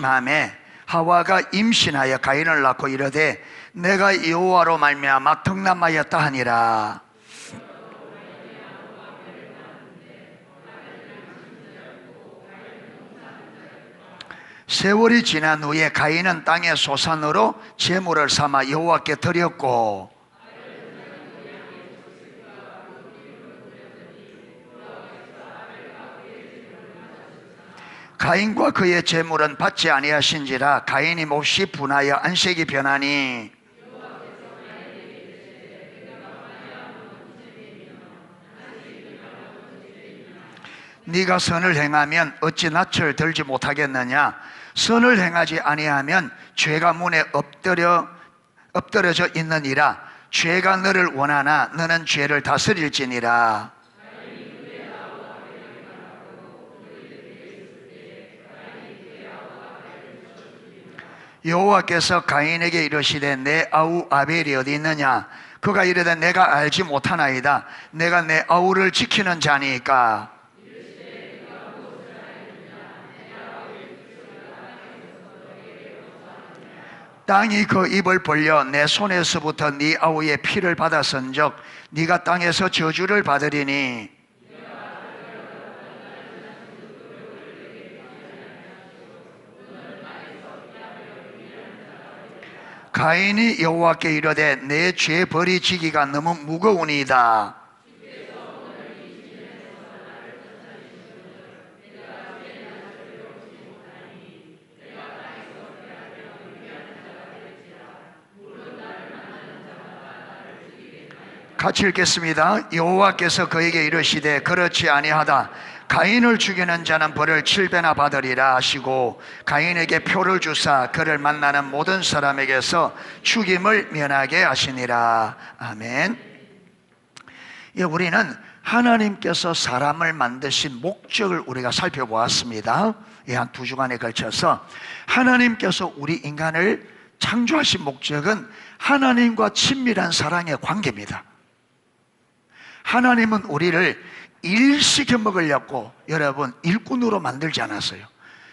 마음에 하와가 임신하여 가인을 낳고 이르되 내가 여호와로 말미암아 덕남하였다 하니라. 세월이 지난 후에 가인은 땅의 소산으로 제물을 삼아 여호와께 드렸고, 가인과 그의 제물은 받지 아니하신지라 가인이 몹시 분하여 안색이 변하니 네가 선을 행하면 어찌 낯을 들지 못하겠느냐? 선을 행하지 아니하면 죄가 문에 엎드려져 있느니라. 죄가 너를 원하나 너는 죄를 다스릴지니라. 여호와께서 가인에게 이르시되 내 아우 아벨이 어디 있느냐? 그가 이르되 내가 알지 못하나이다. 내가 내 아우를 지키는 자니까. 땅이 그 입을 벌려 내 손에서부터 네 아우의 피를 받았은즉 네가 땅에서 저주를 받으리니, 가인이 여호와께 이르되 내 죄 벌이 지기가 너무 무거우니이다. 같이 읽겠습니다. 여호와께서 그에게 이르시되 그렇지 아니하다. 가인을 죽이는 자는 벌을 7배나 받으리라 하시고 가인에게 표를 주사 그를 만나는 모든 사람에게서 죽임을 면하게 하시니라. 아멘. 우리는 하나님께서 사람을 만드신 목적을 우리가 살펴보았습니다. 한 2주간에 걸쳐서 하나님께서 우리 인간을 창조하신 목적은 하나님과 친밀한 사랑의 관계입니다. 하나님은 우리를 일시켜 먹으려고 여러분 일꾼으로 만들지 않았어요.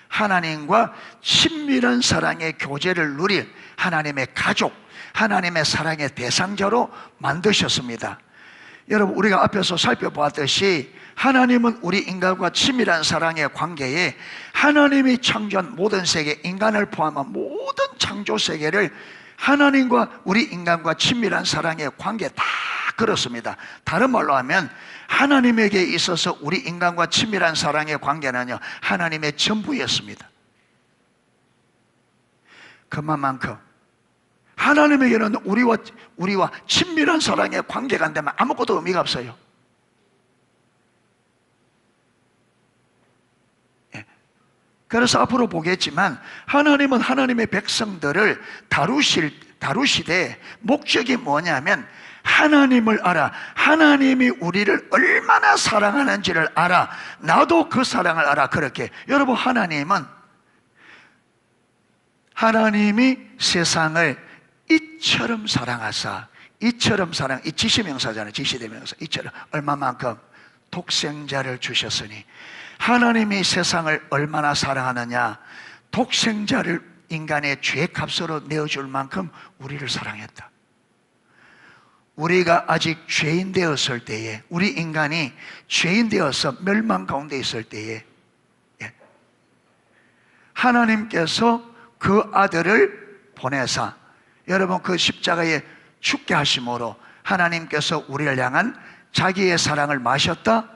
하나님과 친밀한 사랑의 교제를 누릴 하나님의 가족, 하나님의 사랑의 대상자로 만드셨습니다. 여러분, 우리가 앞에서 살펴보았듯이 하나님은 우리 인간과 친밀한 사랑의 관계에 하나님이 창조한 모든 세계, 인간을 포함한 모든 창조 세계를 하나님과 우리 인간과 친밀한 사랑의 관계 다 그렇습니다. 다른 말로 하면 하나님에게 있어서 우리 인간과 친밀한 사랑의 관계는요, 하나님의 전부였습니다. 그만큼 하나님에게는 우리와 친밀한 사랑의 관계가 안 되면 아무것도 의미가 없어요. 그래서 앞으로 보겠지만 하나님은 하나님의 백성들을 다루시되 목적이 뭐냐면 하나님을 알아, 하나님이 우리를 얼마나 사랑하는지를 알아, 나도 그 사랑을 알아. 그렇게 여러분, 하나님이 세상을 이처럼 사랑하사, 이처럼 사랑, 이 지시명사잖아요. 지시대명사. 이처럼 얼마만큼 독생자를 주셨으니, 하나님이 세상을 얼마나 사랑하느냐, 독생자를 인간의 죄값으로 내어줄 만큼 우리를 사랑했다. 우리가 아직 죄인 되었을 때에, 우리 인간이 죄인 되어서 멸망 가운데 있을 때에 하나님께서 그 아들을 보내사 여러분 그 십자가에 죽게 하심으로 하나님께서 우리를 향한 자기의 사랑을 마셨다,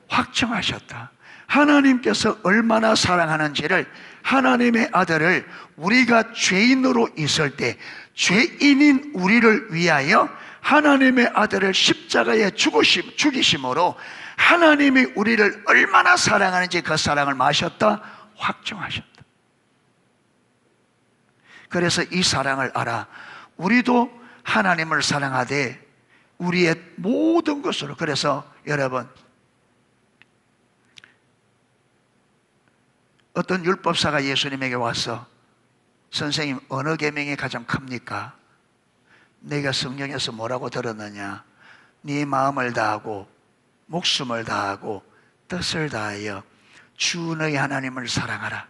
확정하셨다. 하나님께서 얼마나 사랑하는지를, 하나님의 아들을 우리가 죄인으로 있을 때 죄인인 우리를 위하여 하나님의 아들을 십자가에 죽이심으로 하나님이 우리를 얼마나 사랑하는지 그 사랑을 마셨다, 확정하셨다. 그래서 이 사랑을 알아 우리도 하나님을 사랑하되 우리의 모든 것으로. 그래서 여러분, 어떤 율법사가 예수님에게 와서 선생님, 어느 계명이 가장 큽니까? 내가 성경에서 뭐라고 들었느냐? 네 마음을 다하고 목숨을 다하고 뜻을 다하여 주 너희 하나님을 사랑하라.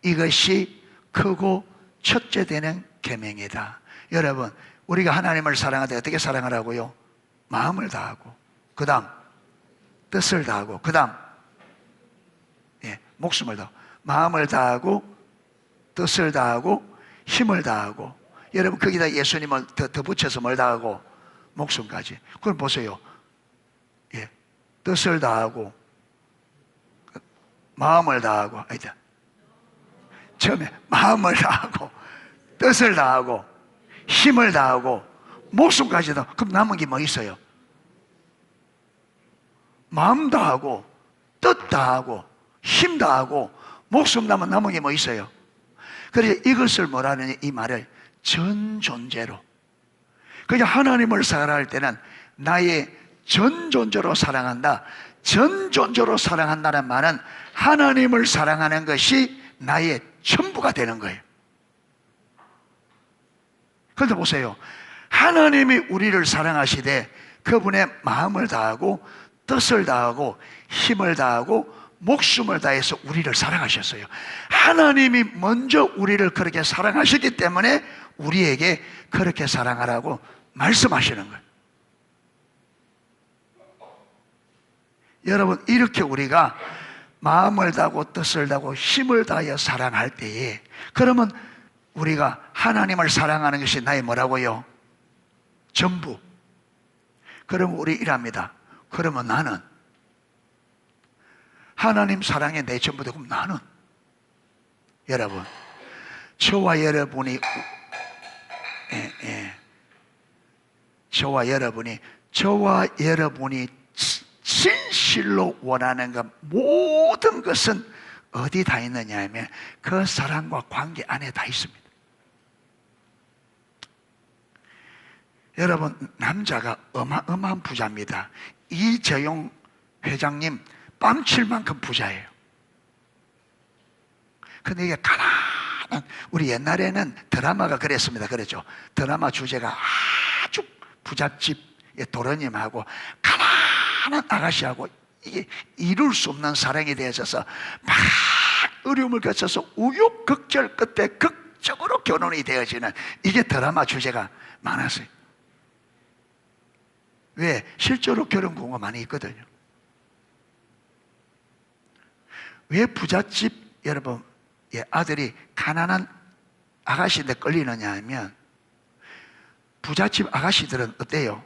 이것이 크고 첫째 되는 계명이다. 여러분, 우리가 하나님을 사랑할 때 어떻게 사랑하라고요? 마음을 다하고, 그 다음 뜻을 다하고, 그 다음 목숨을 다하고, 마음을 다하고, 뜻을 다하고, 힘을 다하고. 여러분, 거기다 예수님을 더 붙여서 뭘 다하고? 목숨까지. 그걸 보세요. 뜻을 다하고, 마음을 다하고, 아니다, 처음에 마음을 다하고, 뜻을 다하고, 힘을 다하고, 목숨까지도. 그럼 남은 게 뭐 있어요? 마음 다하고, 뜻 다하고, 힘 다하고, 목숨 남은 게 뭐 있어요? 그래서 이것을 뭐라느냐, 이 말을 전 존재로. 그러니까 하나님을 사랑할 때는 나의 전 존재로 사랑한다. 전 존재로 사랑한다는 말은 하나님을 사랑하는 것이 나의 전부가 되는 거예요. 그런데 보세요. 하나님이 우리를 사랑하시되 그분의 마음을 다하고 뜻을 다하고 힘을 다하고 목숨을 다해서 우리를 사랑하셨어요. 하나님이 먼저 우리를 그렇게 사랑하셨기 때문에 우리에게 그렇게 사랑하라고 말씀하시는 거예요. 여러분, 이렇게 우리가 마음을 다하고 뜻을 다하고 힘을 다하여 사랑할 때에, 그러면 우리가 하나님을 사랑하는 것이 나의 뭐라고요? 전부. 그러면 우리 이랍니다. 그러면 나는 하나님 사랑에 내 전부 되고, 나는, 여러분, 저와 여러분이 저와 여러분이 진실로 원하는 것, 모든 것은 어디 다 있느냐 하면 그 사랑과 관계 안에 다 있습니다. 여러분, 남자가 어마어마한 부자입니다. 이재용 회장님 뺨칠 만큼 부자예요. 근데 이게 가난한, 우리 옛날에는 드라마가 그랬습니다. 그랬죠. 드라마 주제가 아주 부잣집의 도련님하고 가난한 아가씨하고 이게 이룰 수 없는 사랑이 되어져서 막 어려움을 거쳐서 우여곡절 끝에 극적으로 결혼이 되어지는, 이게 드라마 주제가 많았어요. 왜? 실제로 결혼 공고 많이 있거든요. 왜 부잣집 여러분 아들이 가난한 아가씨인데 끌리느냐 하면, 부잣집 아가씨들은 어때요?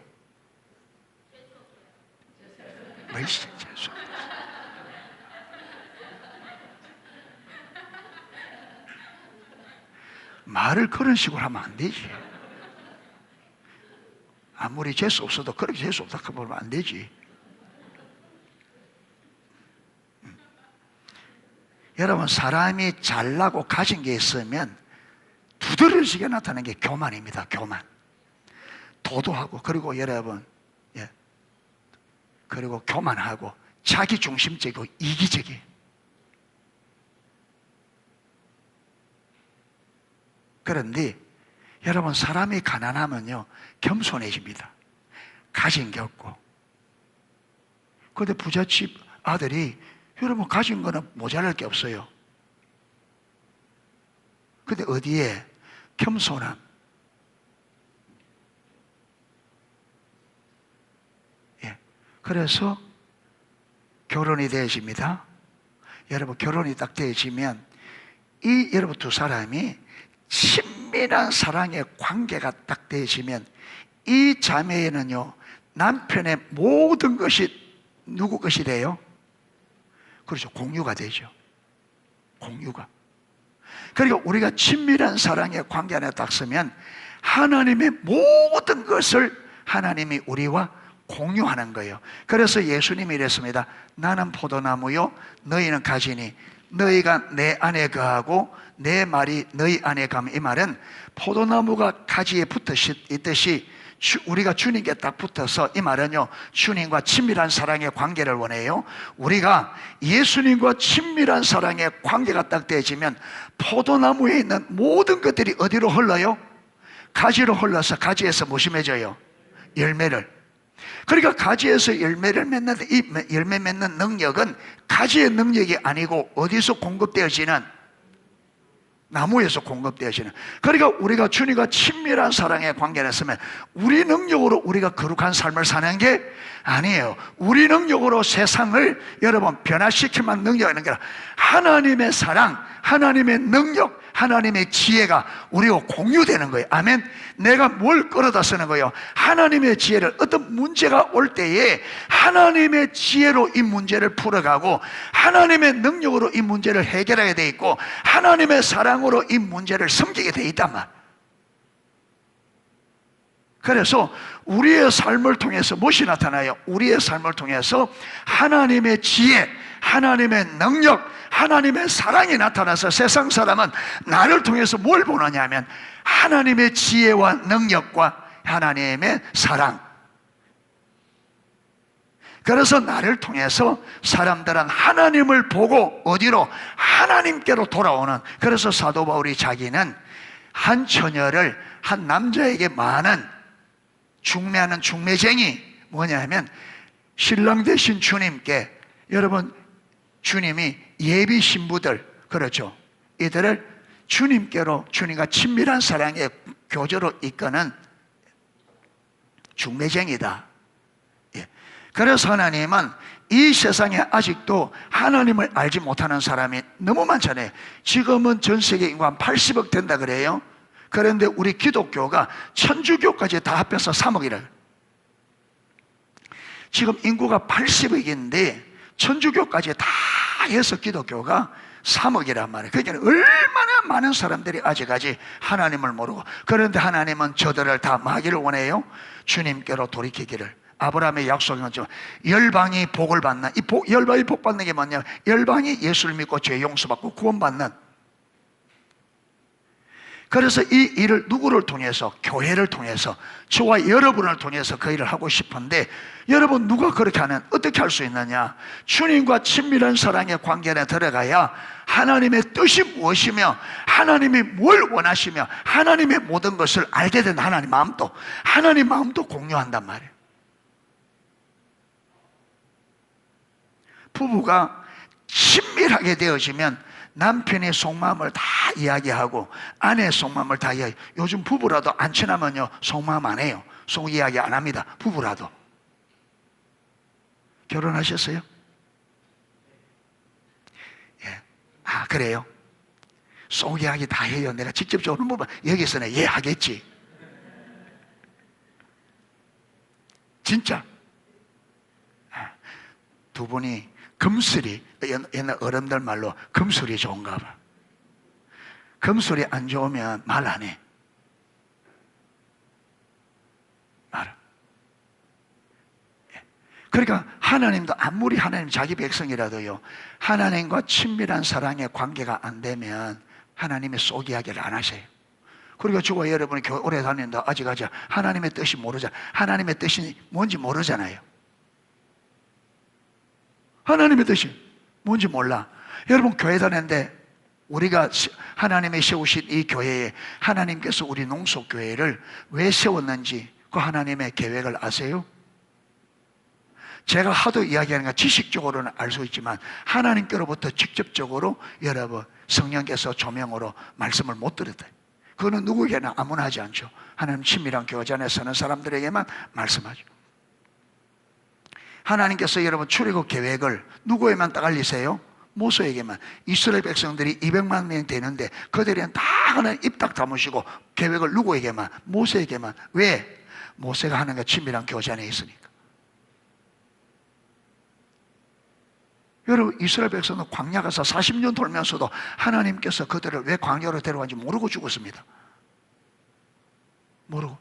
말을 그런 식으로 하면 안 되지. 아무리 재수 없어도 그렇게 재수 없다 보면 안 되지. 여러분, 사람이 잘나고 가진 게 있으면 두드러지게 나타나는 게 교만입니다. 교만. 도도하고, 그리고 여러분, 그리고 교만하고 자기중심적이고 이기적이에요. 그런데 여러분, 사람이 가난하면요 겸손해집니다. 가진 게 없고. 그런데 부잣집 아들이, 여러분, 가진 거는 모자랄 게 없어요. 근데 어디에? 겸손함. 그래서 결혼이 되어집니다. 여러분, 결혼이 딱 되어지면 이 여러분 두 사람이 친밀한 사랑의 관계가 딱 되어지면 이 자매에는요 남편의 모든 것이 누구 것이 돼요? 그렇죠. 공유가 되죠. 공유가. 그러니까 우리가 친밀한 사랑의 관계 안에 딱 서면 하나님의 모든 것을 하나님이 우리와 공유하는 거예요. 그래서 예수님이 이랬습니다. 나는 포도나무요 너희는 가지니 너희가 내 안에 거하고 내 말이 너희 안에 가면, 이 말은 포도나무가 가지에 붙어 있듯이 우리가 주님께 딱 붙어서, 이 말은요 주님과 친밀한 사랑의 관계를 원해요. 우리가 예수님과 친밀한 사랑의 관계가 딱 되어지면 포도나무에 있는 모든 것들이 어디로 흘러요? 가지로 흘러서 가지에서 무엇이 맺어요? 열매를. 그러니까 가지에서 열매를 맺는데, 이 열매 맺는 능력은 가지의 능력이 아니고 어디서 공급되어지는? 나무에서 공급되어지는. 그러니까 우리가 주님과 친밀한 사랑의 관계를 했으면 우리 능력으로 우리가 거룩한 삶을 사는 게 아니에요. 우리 능력으로 세상을 여러분 변화시키만 능력이 있는 게 아니라 하나님의 사랑, 하나님의 능력, 하나님의 지혜가 우리와 공유되는 거예요. 아멘. 내가 뭘 끌어다 쓰는 거예요? 하나님의 지혜를, 어떤 문제가 올 때에 하나님의 지혜로 이 문제를 풀어가고 하나님의 능력으로 이 문제를 해결하게 돼 있고 하나님의 사랑으로 이 문제를 섬기게 돼 있단 말. 그래서 우리의 삶을 통해서 무엇이 나타나요? 우리의 삶을 통해서 하나님의 지혜, 하나님의 능력, 하나님의 사랑이 나타나서 세상 사람은 나를 통해서 뭘 보느냐 하면 하나님의 지혜와 능력과 하나님의 사랑. 그래서 나를 통해서 사람들은 하나님을 보고 어디로? 하나님께로 돌아오는. 그래서 사도 바울이 자기는 한 처녀를 한 남자에게 많은 중매하는 중매쟁이 뭐냐 하면 신랑 되신 주님께, 여러분 주님이 예비 신부들, 그렇죠, 이들을 주님께로, 주님과 친밀한 사랑의 교제로 이끄는 중매쟁이다. 예. 그래서 하나님은 이 세상에 아직도 하나님을 알지 못하는 사람이 너무 많잖아요. 지금은 전 세계 인구 한 80억 된다 그래요. 그런데 우리 기독교가 천주교까지 다 합해서 3억이래요. 지금 인구가 80억인데 천주교까지 다 해서 기독교가 3억이란 말이에요. 그러니까 얼마나 많은 사람들이 아직까지 하나님을 모르고, 그런데 하나님은 저들을 다 마기를 원해요. 주님께로 돌이키기를. 아브라함의 약속인 것처럼 열방이 복을 받는, 열방이 복 받는 게 뭐냐면 열방이 예수를 믿고 죄 용서받고 구원받는. 그래서 이 일을 누구를 통해서? 교회를 통해서, 저와 여러분을 통해서 그 일을 하고 싶은데, 여러분 누가 그렇게 하는, 어떻게 할 수 있느냐? 주님과 친밀한 사랑의 관계에 들어가야 하나님의 뜻이 무엇이며 하나님이 뭘 원하시며 하나님의 모든 것을 알게 된다. 하나님 마음도 공유한단 말이에요. 부부가 친밀하게 되어지면 남편의 속마음을 다 이야기하고 아내의 속마음을 다 이야기. 요즘 부부라도 안 친하면요 속마음 안 해요. 속 이야기 안 합니다. 부부라도. 결혼하셨어요? 예. 아 그래요? 속 이야기 다 해요. 내가 직접적으로 물어봐. 여기서는 예 하겠지. 진짜 두 분이 금술이, 옛날 어른들 말로 금술이 좋은가 봐. 금술이 안 좋으면 말 안 해. 말. 그러니까 하나님도 아무리 하나님 자기 백성이라도요, 하나님과 친밀한 사랑의 관계가 안 되면 하나님의 속 이야기를 안 하세요. 그리고 저와 여러분이 교회 오래 다닌다 아직 하나님의 뜻이 모르잖아요. 하나님의 뜻이 뭔지 모르잖아요. 하나님의 뜻이 뭔지 몰라. 여러분 교회 다녔는데 우리가 하나님이 세우신 이 교회에 하나님께서 우리 농속교회를 왜 세웠는지 그 하나님의 계획을 아세요? 제가 하도 이야기하는 건 지식적으로는 알 수 있지만 하나님께로부터 직접적으로 여러분 성령께서 조명으로 말씀을 못 들었다. 그거는 누구에게나 아무나 하지 않죠. 하나님 친밀한 교제 안에 서는 사람들에게만 말씀하죠. 하나님께서 여러분 출애굽 계획을 누구에만 딱 알리세요? 모세에게만. 이스라엘 백성들이 200만 명이 되는데 그들은 다 하나님 입 딱 다무시고 계획을 누구에게만? 모세에게만. 왜? 모세가 하나님과 친밀한 교제 안에 있으니까. 여러분 이스라엘 백성은 광야 가서 40년 돌면서도 하나님께서 그들을 왜 광야로 데려간지 모르고 죽었습니다. 모르고.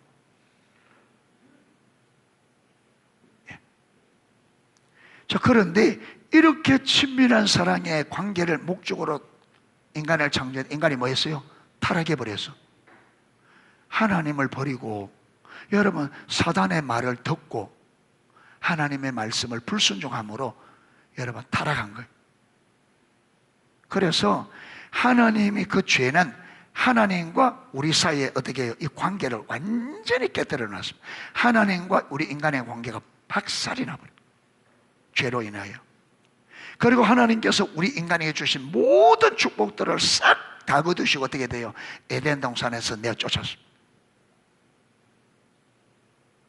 자, 그런데 이렇게 친밀한 사랑의 관계를 목적으로 인간을 창조한 인간이 뭐 했어요? 타락해버렸어. 하나님을 버리고 여러분 사단의 말을 듣고 하나님의 말씀을 불순종함으로 여러분 타락한 거예요. 그래서 하나님이 그 죄는 하나님과 우리 사이에 어떻게 해요? 이 관계를 완전히 깨뜨려 놨습니다. 하나님과 우리 인간의 관계가 박살이 나버려요. 죄로 인하여. 그리고 하나님께서 우리 인간에게 주신 모든 축복들을 싹 다 거두시고 어떻게 돼요? 에덴 동산에서 내어 쫓았습니다.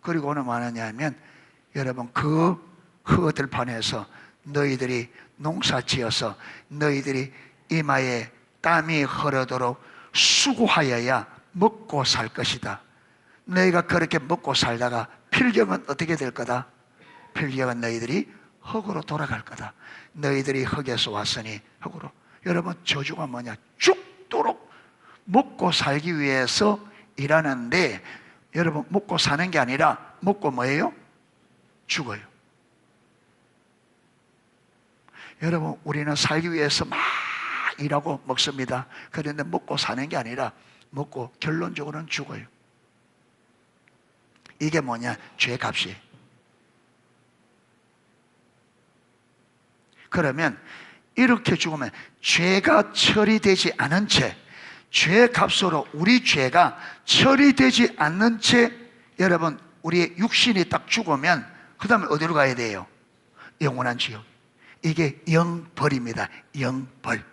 그리고 오늘 뭐 하느냐면 여러분 그 흙들판에서 너희들이 농사 지어서 너희들이 이마에 땀이 흐르도록 수고하여야 먹고 살 것이다. 너희가 그렇게 먹고 살다가 필경은 어떻게 될 거다? 필경은 너희들이 흙으로 돌아갈 거다. 너희들이 흙에서 왔으니 흙으로. 여러분 저주가 뭐냐? 죽도록 먹고 살기 위해서 일하는데 여러분 먹고 사는 게 아니라 먹고 뭐예요? 죽어요. 여러분 우리는 살기 위해서 막 일하고 먹습니다. 그런데 먹고 사는 게 아니라 먹고 결론적으로는 죽어요. 이게 뭐냐? 죄값이에요. 그러면 이렇게 죽으면 죄가 처리되지 않은 채, 죄값으로 우리 죄가 처리되지 않는 채 여러분 우리의 육신이 딱 죽으면 그 다음에 어디로 가야 돼요? 영원한 지옥. 이게 영벌입니다. 영벌.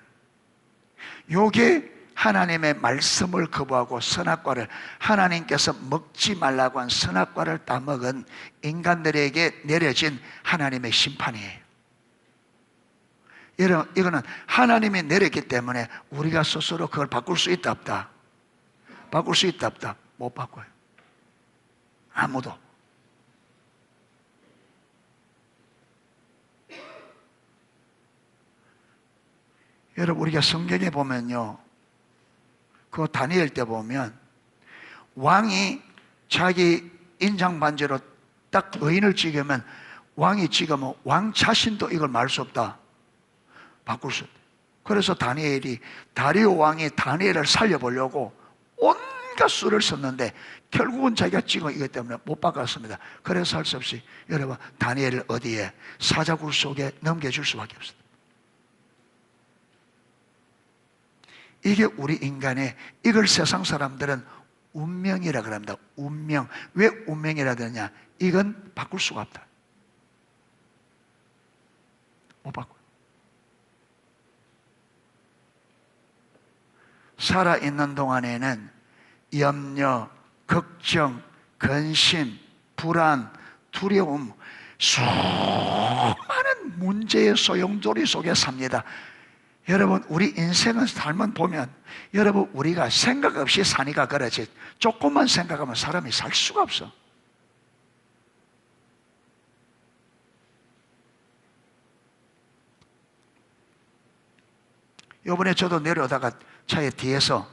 요게 하나님의 말씀을 거부하고 선악과를, 하나님께서 먹지 말라고 한 선악과를 따먹은 인간들에게 내려진 하나님의 심판이에요. 여러분 이거는 하나님이 내렸기 때문에 우리가 스스로 그걸 바꿀 수 있다 없다? 바꿀 수 있다 없다? 못 바꿔요. 아무도. 여러분 우리가 성경에 보면요, 그 다니엘 때 보면 왕이 자기 인장 반지로 딱 의인을 찍으면 왕이 찍으면 왕 자신도 이걸 말 수 없다, 바꿀 수 없다. 그래서 다니엘이, 다리오 왕이 다니엘을 살려보려고 온갖 수를 썼는데 결국은 자기가 찍은 이것 때문에 못 바꿨습니다. 그래서 할 수 없이 여러분 다니엘을 어디에? 사자굴 속에 넘겨줄 수밖에 없습니다. 이게 우리 인간의, 이걸 세상 사람들은 운명이라 그럽니다. 운명. 왜 운명이라 그러냐? 이건 바꿀 수가 없다. 못 바꿔요. 살아있는 동안에는 염려, 걱정, 근심, 불안, 두려움, 수많은 문제의 소용돌이 속에 삽니다. 여러분 우리 인생을 살면 보면 여러분 우리가 생각 없이 사니까 그렇지 조금만 생각하면 사람이 살 수가 없어. 이번에 저도 내려오다가 차에 뒤에서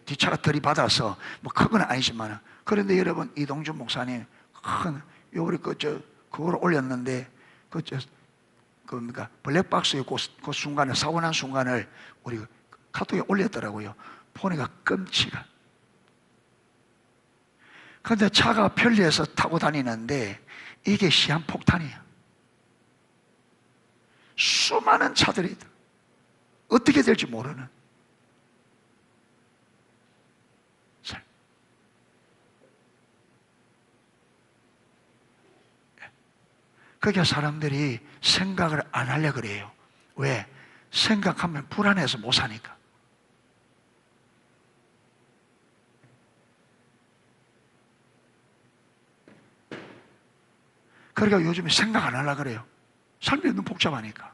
뒷차가 들이받아서 뭐 큰 건 아니지만, 그런데 여러분 이동준 목사님 요번에 그걸 올렸는데 블랙박스에 그 순간을, 사고 난 순간을 우리 카톡에 올렸더라고요. 보니까 끔찍한. 그런데 차가 편리해서 타고 다니는데 이게 시한폭탄이야. 수많은 차들이 있다. 어떻게 될지 모르는. 그러니까 사람들이 생각을 안 하려고 그래요. 왜? 생각하면 불안해서 못 사니까. 그러니까 요즘에 생각 안 하려고 그래요. 삶이 너무 복잡하니까.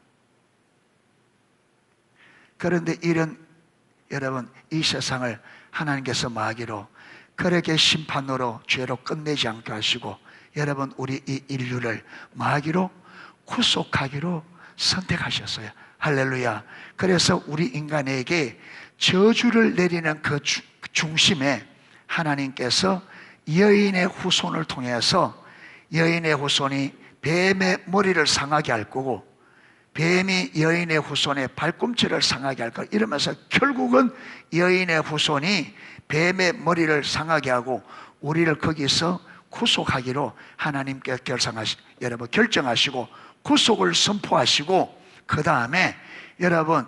그런데 여러분 이 세상을 하나님께서 마귀로, 그렇게 심판으로 죄로 끝내지 않게 하시고 여러분 우리 이 인류를 마귀로 구속하기로 선택하셨어요. 할렐루야. 그래서 우리 인간에게 저주를 내리는 그 중심에 하나님께서 여인의 후손을 통해서, 여인의 후손이 뱀의 머리를 상하게 할 거고 뱀이 여인의 후손의 발꿈치를 상하게 할 거고, 이러면서 결국은 여인의 후손이 뱀의 머리를 상하게 하고 우리를 거기서 구속하기로 하나님께 여러분 결정하시고 구속을 선포하시고, 그 다음에 여러분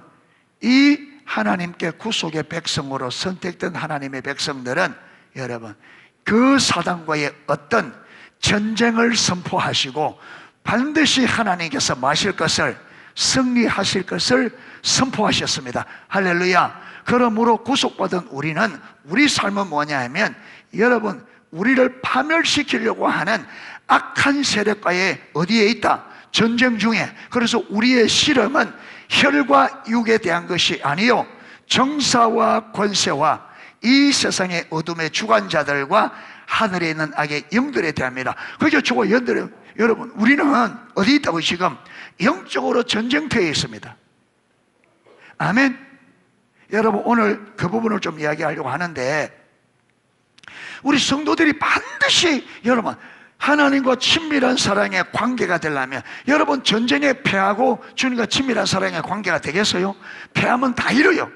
이 하나님께 구속의 백성으로 선택된 하나님의 백성들은 여러분 그 사단과의 어떤 전쟁을 선포하시고 반드시 하나님께서 마실 것을 승리하실 것을 선포하셨습니다. 할렐루야. 그러므로 구속받은 우리는 우리 삶은 뭐냐 하면, 여러분, 우리를 파멸시키려고 하는 악한 세력과의 어디에 있다? 전쟁 중에. 그래서 우리의 실험은 혈과 육에 대한 것이 아니요, 정사와 권세와 이 세상의 어둠의 주관자들과 하늘에 있는 악의 영들에 대합니다. 그렇게 주고 여러분, 우리는 어디 있다고? 지금 영적으로 전쟁터에 있습니다. 아멘. 여러분, 오늘 그 부분을 좀 이야기하려고 하는데, 우리 성도들이 반드시 여러분 하나님과 친밀한 사랑의 관계가 되려면, 여러분 전쟁에 패하고 주님과 친밀한 사랑의 관계가 되겠어요? 패하면 다 잃어요.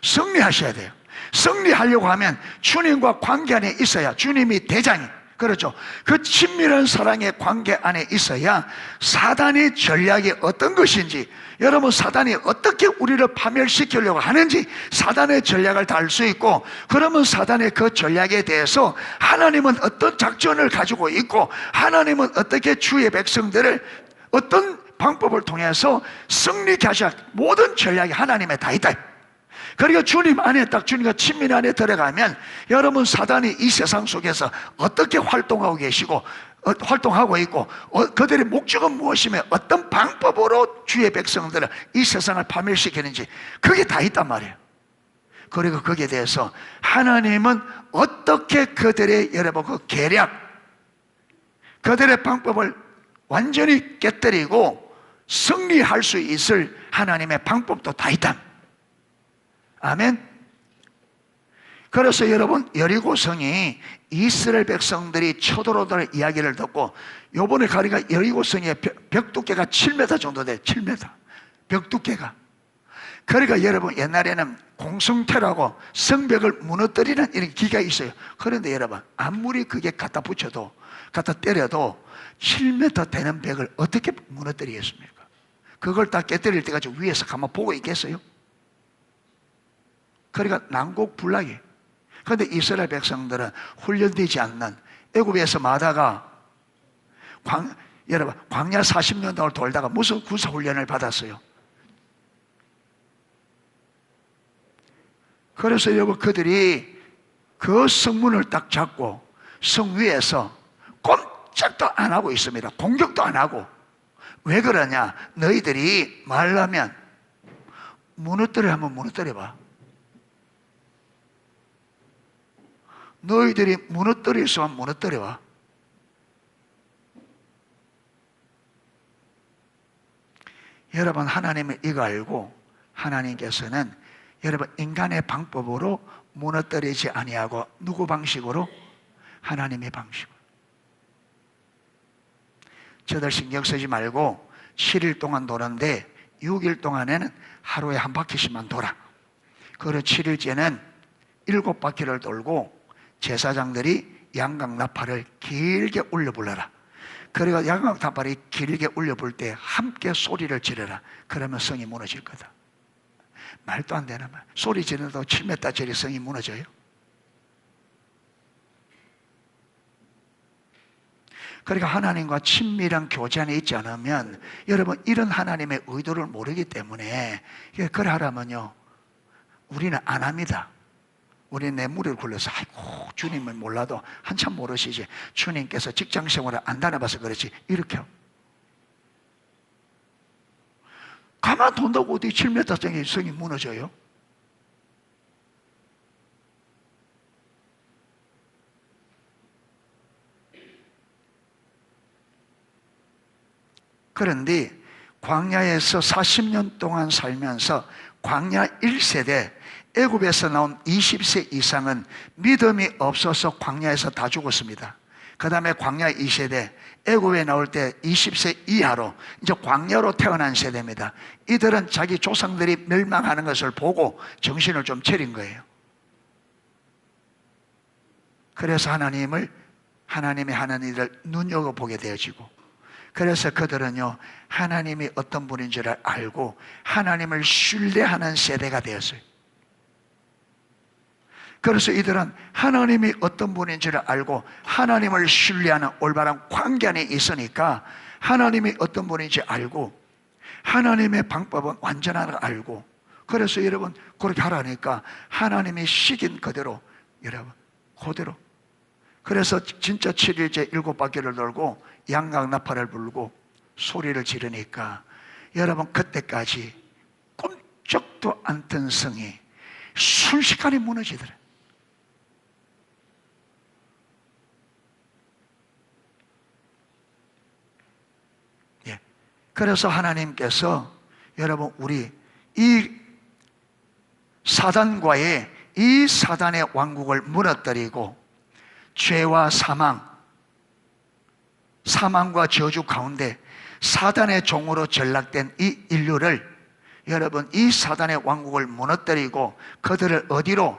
승리하셔야 돼요. 승리하려고 하면 주님과 관계 안에 있어야, 주님이 대장이, 그렇죠? 그 친밀한 사랑의 관계 안에 있어야 사단의 전략이 어떤 것인지, 여러분 사단이 어떻게 우리를 파멸시키려고 하는지 사단의 전략을 다 알 수 있고, 그러면 사단의 그 전략에 대해서 하나님은 어떤 작전을 가지고 있고, 하나님은 어떻게 주의 백성들을 어떤 방법을 통해서 승리케 하셔, 모든 전략이 하나님에 다 있다. 그러니까 주님 안에, 딱 주님과 친밀 안에 들어가면, 여러분 사단이 이 세상 속에서 어떻게 활동하고 계시고 활동하고 있고, 그들의 목적은 무엇이며 어떤 방법으로 주의 백성들을, 이 세상을 파멸시키는지, 그게 다 있단 말이에요. 그리고 거기에 대해서 하나님은 어떻게 그들의 여러분 그 계략, 그들의 방법을 완전히 깨뜨리고 승리할 수 있을 하나님의 방법도 다 있다. 아멘. 그래서 여러분, 여리고성이 이스라엘 백성들이 쳐들어오던 이야기를 듣고, 요번에 가니까 여리고성의 벽 두께가 7m 정도 돼. 7m 벽 두께가. 그러니까 여러분, 옛날에는 공성태라고 성벽을 무너뜨리는 이런 기가 있어요. 그런데 여러분, 아무리 그게 갖다 붙여도, 갖다 때려도 7m 되는 벽을 어떻게 무너뜨리겠습니까? 그걸 다 깨뜨릴 때까지 위에서 가만 보고 있겠어요? 그러니까 난곡불락이. 그런데 이스라엘 백성들은 훈련되지 않는, 애굽에서 마다가 여러분 광야 40년 동안 돌다가 무슨 군사훈련을 받았어요? 그래서 여러분, 그들이 그 성문을 딱 잡고 성 위에서 꼼짝도 안 하고 있습니다. 공격도 안 하고. 왜 그러냐? 너희들이 말하면 무너뜨려, 한번 무너뜨려봐. 너희들이 무너뜨릴 수만 무너뜨려봐. 여러분, 하나님은 이거 알고 하나님께서는 여러분 인간의 방법으로 무너뜨리지 아니하고, 누구 방식으로? 하나님의 방식으로. 저들 신경 쓰지 말고 7일 동안 도는데 6일 동안에는 하루에 한 바퀴씩만 돌아. 그리고 7일째는 7바퀴를 돌고 제사장들이 양각 나팔을 길게 울려 불러라. 그리고 양각 나팔이 길게 울려 불 때 함께 소리를 지르라. 그러면 성이 무너질 거다. 말도 안 되는 말. 소리 지르도 7m짜리 성이 무너져요? 그러니까 하나님과 친밀한 교제 안에 있지 않으면, 여러분 이런 하나님의 의도를 모르기 때문에, 그래 하라면요, 우리는 안 합니다. 우리는 내 무리를 굴려서, 아이고 주님을 몰라도 한참 모르시지, 주님께서 직장생활을 안 다녀봐서 그렇지, 이렇게 가만 둔다고 어디 7m짜리 성이 무너져요? 그런데 광야에서 40년 동안 살면서 광야 1세대, 애굽에서 나온 20세 이상은 믿음이 없어서 광야에서 다 죽었습니다. 그 다음에 광야 2세대, 애굽에 나올 때 20세 이하로 이제 광야로 태어난 세대입니다. 이들은 자기 조상들이 멸망하는 것을 보고 정신을 좀 차린 거예요. 그래서 하나님의 하는 일을 눈여겨보게 되어지고, 그래서 그들은요, 하나님이 어떤 분인지를 알고 하나님을 신뢰하는 세대가 되었어요. 그래서 이들은 하나님이 어떤 분인지를 알고 하나님을 신뢰하는 올바른 관계 안에 있으니까, 하나님이 어떤 분인지 알고 하나님의 방법은 완전한 걸 알고, 그래서 여러분 그렇게 하라니까 하나님이 시킨 그대로, 여러분 그대로. 그래서 진짜 7일째 7바퀴를 돌고 양각나팔을 불고 소리를 지르니까 여러분 그때까지 꿈쩍도 않던 성이 순식간에 무너지더래. 예. 그래서 하나님께서 여러분 우리 이 사단과의, 이 사단의 왕국을 무너뜨리고 죄와 사망과 저주 가운데 사단의 종으로 전락된 이 인류를, 여러분 이 사단의 왕국을 무너뜨리고 그들을 어디로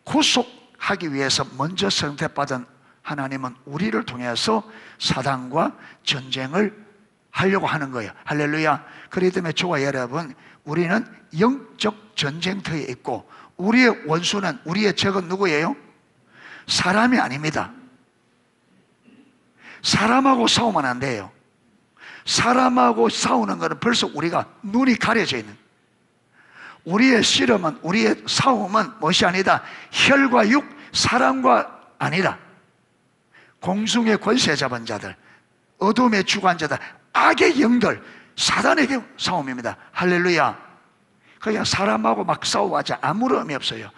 구속하기 위해서 먼저 선택받은 하나님은 우리를 통해서 사단과 전쟁을 하려고 하는 거예요. 할렐루야. 그렇기 때문에 저와 여러분, 우리는 영적 전쟁터에 있고 우리의 원수는, 우리의 적은 누구예요? 사람이 아닙니다. 사람하고 싸우면 안 돼요. 사람하고 싸우는 것은 벌써 우리가 눈이 가려져 있는, 우리의 씨름은, 우리의 싸움은 무엇이 아니다, 혈과 육, 사람과 아니라 공중의 권세 잡은 자들, 어둠의 주관자들, 악의 영들, 사단에게 싸움입니다. 할렐루야. 그냥 사람하고 막 싸워봤자 아무런 의미 없어요.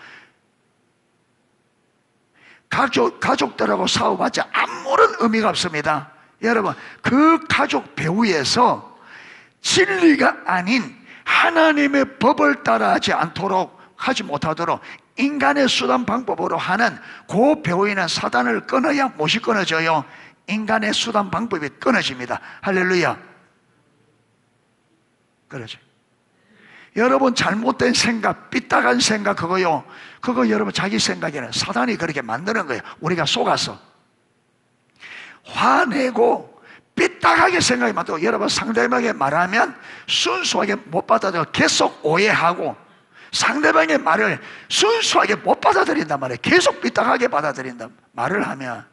가족들하고 싸워봤자 아무런 의미가 없습니다. 여러분, 그 가족 배후에서 진리가 아닌 하나님의 법을 따라하지 않도록, 하지 못하도록 인간의 수단 방법으로 하는 그 배후에는 사단을 끊어야 못이 끊어져요. 인간의 수단 방법이 끊어집니다. 할렐루야. 그러죠. 여러분 잘못된 생각, 삐딱한 생각, 그거 여러분 자기 생각에는 사단이 그렇게 만드는 거예요. 우리가 속아서 화내고 삐딱하게 생각이 많고, 여러분 상대방에게 말하면 순수하게 못 받아들여 계속 오해하고, 상대방의 말을 순수하게 못 받아들인단 말이에요. 계속 삐딱하게 받아들인다 말을 하면,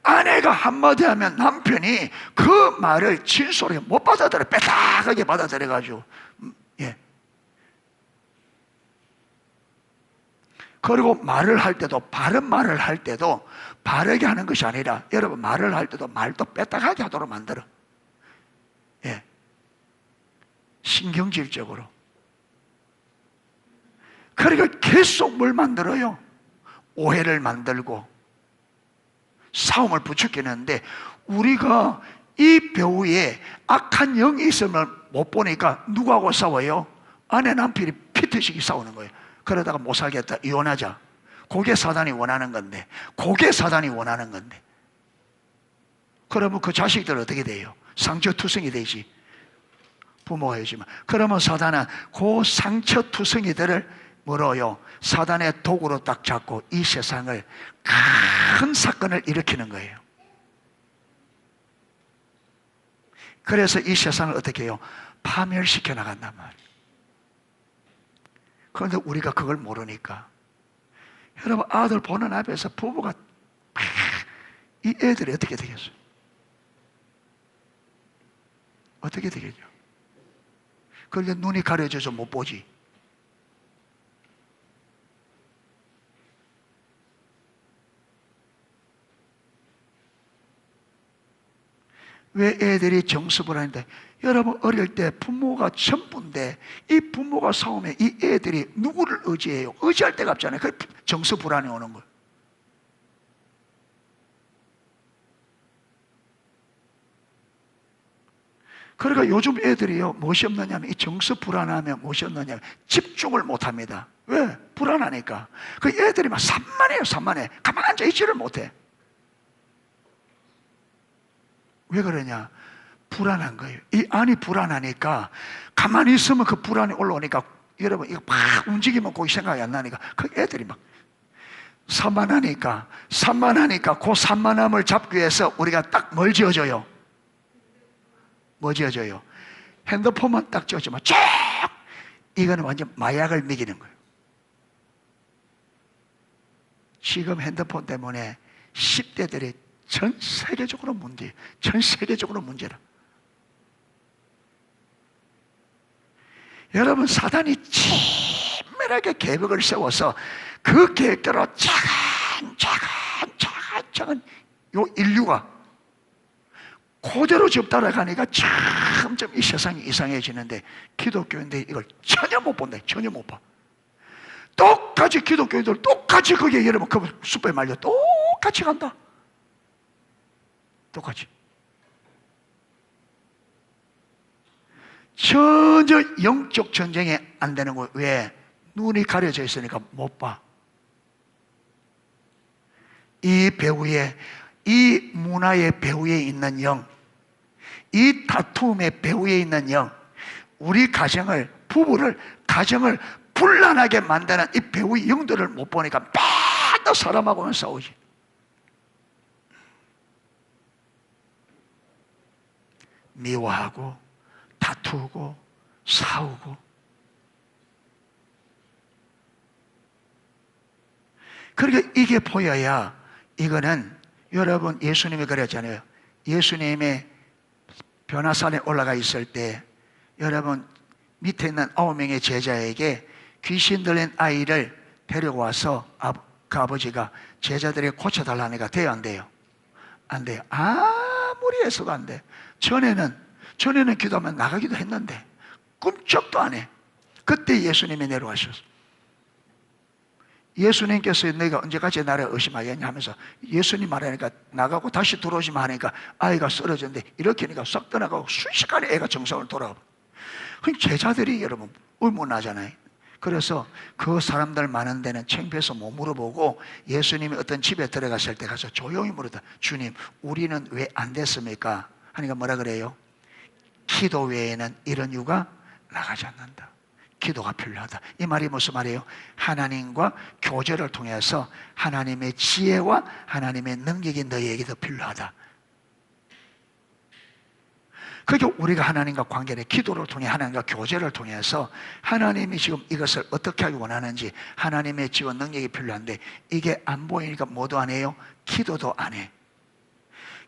아내가 한마디 하면 남편이 그 말을 진솔하게 못 받아들여, 빼딱하게 받아들여가지고, 예. 그리고 말을 할 때도, 바른 말을 할 때도 바르게 하는 것이 아니라, 여러분 말을 할 때도 말도 빼딱하게 하도록 만들어. 예. 신경질적으로. 그러니까 계속 뭘 만들어요? 오해를 만들고 싸움을 부추기는데, 우리가 이 배후에 악한 영이 있음을 못 보니까 누구하고 싸워요? 아내 남편이 피트식이 싸우는 거예요. 그러다가 못 살겠다, 이혼하자. 그게 사단이 원하는 건데, 그러면 그 자식들 어떻게 돼요? 상처투성이 되지. 부모가 해주면. 그러면 사단은 그 상처투성이들을 뭐로요? 사단의 도구로 딱 잡고 이 세상을, 큰 사건을 일으키는 거예요. 그래서 이 세상을 어떻게 해요? 파멸시켜 나간단 말이에요. 그런데 우리가 그걸 모르니까, 여러분 아들 보는 앞에서 부부가 이 애들이 어떻게 되겠어요? 어떻게 되겠죠? 그런데 눈이 가려져서 못 보지. 왜 애들이 정습을 하는데, 여러분 어릴 때 부모가 전부인데 이 부모가 싸우면 이 애들이 누구를 의지해요? 의지할 데가 없잖아요. 그 정서 불안이 오는 거예요. 그러니까 요즘 애들이요, 무엇이 없느냐면, 이 정서 불안하면 무엇이 없느냐면 집중을 못합니다. 왜? 불안하니까. 그 애들이 막 산만해. 가만히 앉아있지를 못해. 왜 그러냐? 불안한 거예요. 이 안이 불안하니까, 가만히 있으면 그 불안이 올라오니까, 여러분 이거 막 움직이면 거기 생각이 안 나니까 그 애들이 막 산만하니까 그 산만함을 잡기 위해서 우리가 딱 뭘 지어줘요? 뭐 지어줘요? 핸드폰만 딱 지어주면 쭉, 이거는 완전 마약을 먹이는 거예요. 지금 핸드폰 때문에 10대들이 전 세계적으로 문제, 전 세계적으로 문제라. 여러분, 사단이 친밀하게 계획을 세워서 그 계획대로 차근차근 요 인류가 그대로 쭉 따라가니까 점점 이 세상이 이상해지는데, 기독교인들이 이걸 전혀 못 본다. 전혀 못 봐. 똑같이 기독교인들 똑같이 거기에 여러분 그 숯불에 말려 똑같이 간다. 똑같이. 전혀 영적 전쟁이 안 되는 거예요. 왜? 눈이 가려져 있으니까 못 봐. 이 배후에, 이 문화의 배후에 있는 영, 이 다툼의 배후에 있는 영, 우리 가정을, 부부를, 가정을 불안하게 만드는 이 배후의 영들을 못 보니까 맨날 사람하고는 싸우지. 미워하고 다투고 싸우고. 그러니까 이게 보여야, 이거는 여러분 예수님이 그랬잖아요. 예수님의 변화산에 올라가 있을 때 여러분 밑에 있는 9명의 제자에게 귀신 들린 아이를 데려와서 그 아버지가 제자들이 고쳐달라니까 돼요, 안 돼요? 안 돼요. 아무리 해서도 안 돼. 전에는 기도하면 나가기도 했는데 꿈쩍도 안 해. 그때 예수님이 내려와셨어. 예수님께서 너희가 언제까지 나를 의심하겠냐 하면서 예수님 말하니까 나가고 다시 들어오지마 하니까 아이가 쓰러졌는데 이렇게 하니까 싹 떠나가고 순식간에 애가 정상을 돌아와. 그럼 제자들이 여러분 의문하잖아요. 그래서 그 사람들 많은 데는 창피해서 못 물어보고 예수님이 어떤 집에 들어갔을 때 가서 조용히 물었다. 주님, 우리는 왜 안 됐습니까? 하니까 뭐라 그래요? 기도 외에는 이런 이유가 나가지 않는다. 기도가 필요하다. 이 말이 무슨 말이에요? 하나님과 교제를 통해서 하나님의 지혜와 하나님의 능력이 너희에게도 필요하다. 그러니까 우리가 하나님과 관계를, 기도를 통해 하나님과 교제를 통해서 하나님이 지금 이것을 어떻게 하기 원하는지, 하나님의 지원 능력이 필요한데 이게 안 보이니까 뭐도 안 해요? 기도도 안 해.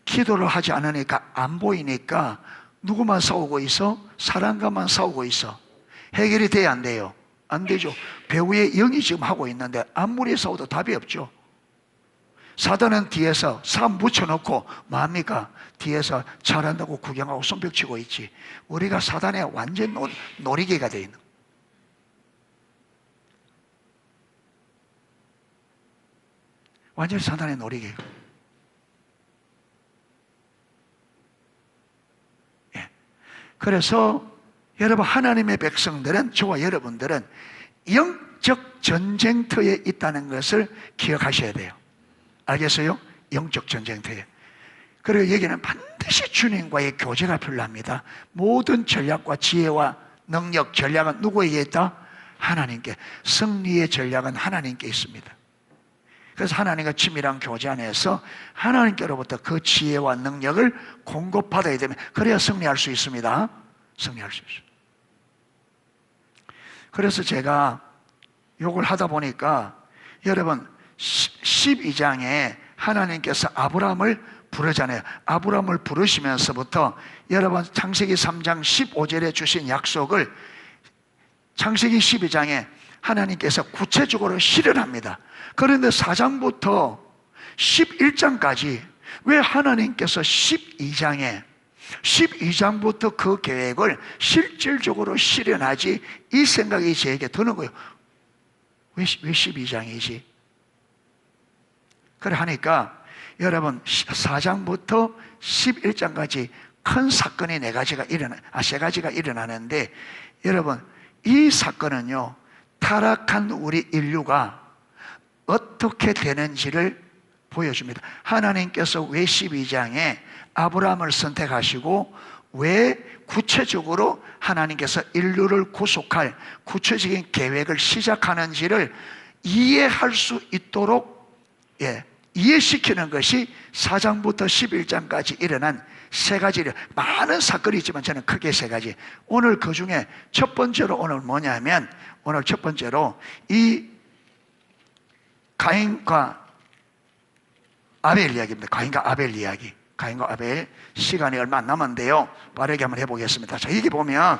기도를 하지 않으니까, 안 보이니까 누구만 싸우고 있어? 사람과만 싸우고 있어. 해결이 돼야 안 돼요? 안 되죠. 배후에 영이 지금 하고 있는데 아무리 싸워도 답이 없죠. 사단은 뒤에서 사람 묻혀놓고 뭐합니까? 뒤에서 잘한다고 구경하고 손뼉치고 있지. 우리가 사단의 완전 놀이개가 되어 있는. 완전히 사단의 놀이개. 예. 그래서 여러분, 하나님의 백성들은, 저와 여러분들은 영적 전쟁터에 있다는 것을 기억하셔야 돼요. 알겠어요? 영적 전쟁터에. 그리고 여기는 반드시 주님과의 교제가 필요합니다. 모든 전략과 지혜와 능력, 전략은 누구에게 있다? 하나님께. 승리의 전략은 하나님께 있습니다. 그래서 하나님과 친밀한 교제 안에서 하나님께로부터 그 지혜와 능력을 공급받아야 되면, 그래야 승리할 수 있습니다. 승리할 수 있어요. 그래서 제가 욕을 하다 보니까 여러분 12장에 하나님께서 아브라함을 부르잖아요. 아브라함을 부르시면서부터 여러분 창세기 3장 15절에 주신 약속을 창세기 12장에 하나님께서 구체적으로 실현합니다. 그런데 4장부터 11장까지 왜 하나님께서 12장부터 그 계획을 실질적으로 실현하지? 이 생각이 저에게 드는 거예요. 왜 12장이지? 그래 하니까 여러분 4장부터 11장까지 큰 사건이 세 가지가 일어나는데, 여러분 이 사건은요, 타락한 우리 인류가 어떻게 되는지를 보여줍니다. 하나님께서 왜 12장에 아브라함을 선택하시고 왜 구체적으로 하나님께서 인류를 구속할 구체적인 계획을 시작하는지를 이해할 수 있도록 이해시키는 것이 4장부터 11장까지 일어난 세 가지, 많은 사건이 있지만 저는 크게 세 가지. 오늘 그 중에 첫 번째로 오늘 뭐냐면, 오늘 첫 번째로 이 가인과 아벨 이야기입니다. 가인과 아벨 이야기. 가인과 아벨. 시간이 얼마 안 남았는데요, 빠르게 한번 해보겠습니다. 자, 여기 보면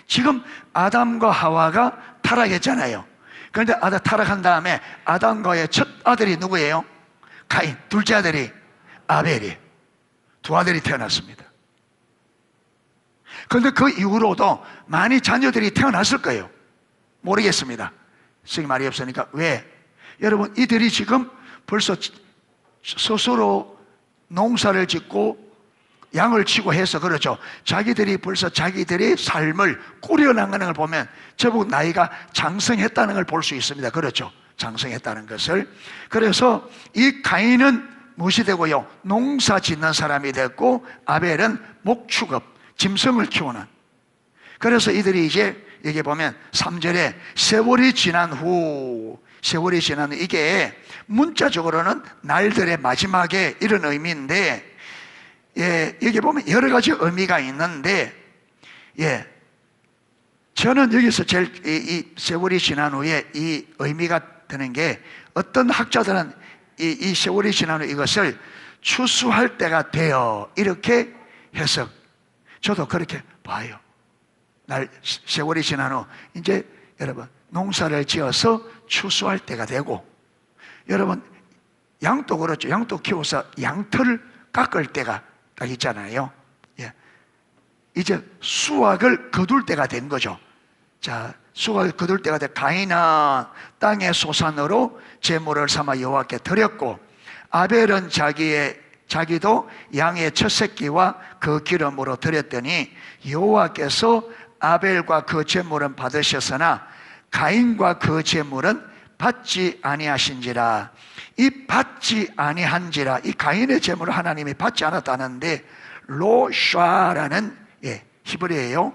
지금 아담과 하와가 타락했잖아요. 그런데 아담 타락한 다음에 아담과의 첫 아들이 누구예요? 가인. 둘째 아들이 아벨이. 두 아들이 태어났습니다. 그런데 그 이후로도 많이 자녀들이 태어났을 거예요. 모르겠습니다. 성이 말이 없으니까. 왜? 여러분, 이들이 지금 벌써 스스로 농사를 짓고 양을 치고 해서 그렇죠. 자기들이 벌써 자기들의 삶을 꾸려나가는 걸 보면 제법 나이가 장성했다는 걸 볼 수 있습니다. 그렇죠. 장성했다는 것을. 그래서 이 가인은 무엇이 되고요? 농사 짓는 사람이 됐고, 아벨은 목축업, 짐승을 키우는. 그래서 이들이 이제 여기 보면 3절에 세월이 지난 후, 세월이 지난 후, 이게 문자적으로는 날들의 마지막에 이런 의미인데, 예, 여기 보면 여러 가지 의미가 있는데, 예, 저는 여기서 제일 이 세월이 지난 후에 이 의미가 드는 게, 어떤 학자들은 이 세월이 지난 후 이것을 추수할 때가 되어 이렇게 해석, 저도 그렇게 봐요. 세월이 지난 후 이제 여러분 농사를 지어서 추수할 때가 되고, 여러분 양도 그렇죠. 양도 키워서 양털을 깎을 때가 딱 있잖아요. 예. 이제 수확을 거둘 때가 된 거죠. 자, 수확을 거둘 때가 돼. 가인은 땅의 소산으로 제물을 삼아 여호와께 드렸고, 아벨은 자기도 양의 첫 새끼와 그 기름으로 드렸더니 여호와께서 아벨과 그 제물은 받으셨으나 가인과 그 제물은 받지 아니하신지라. 이 받지 아니한지라, 이 가인의 제물을 하나님이 받지 않았다는데, 로샤라는, 예, 히브리어예요.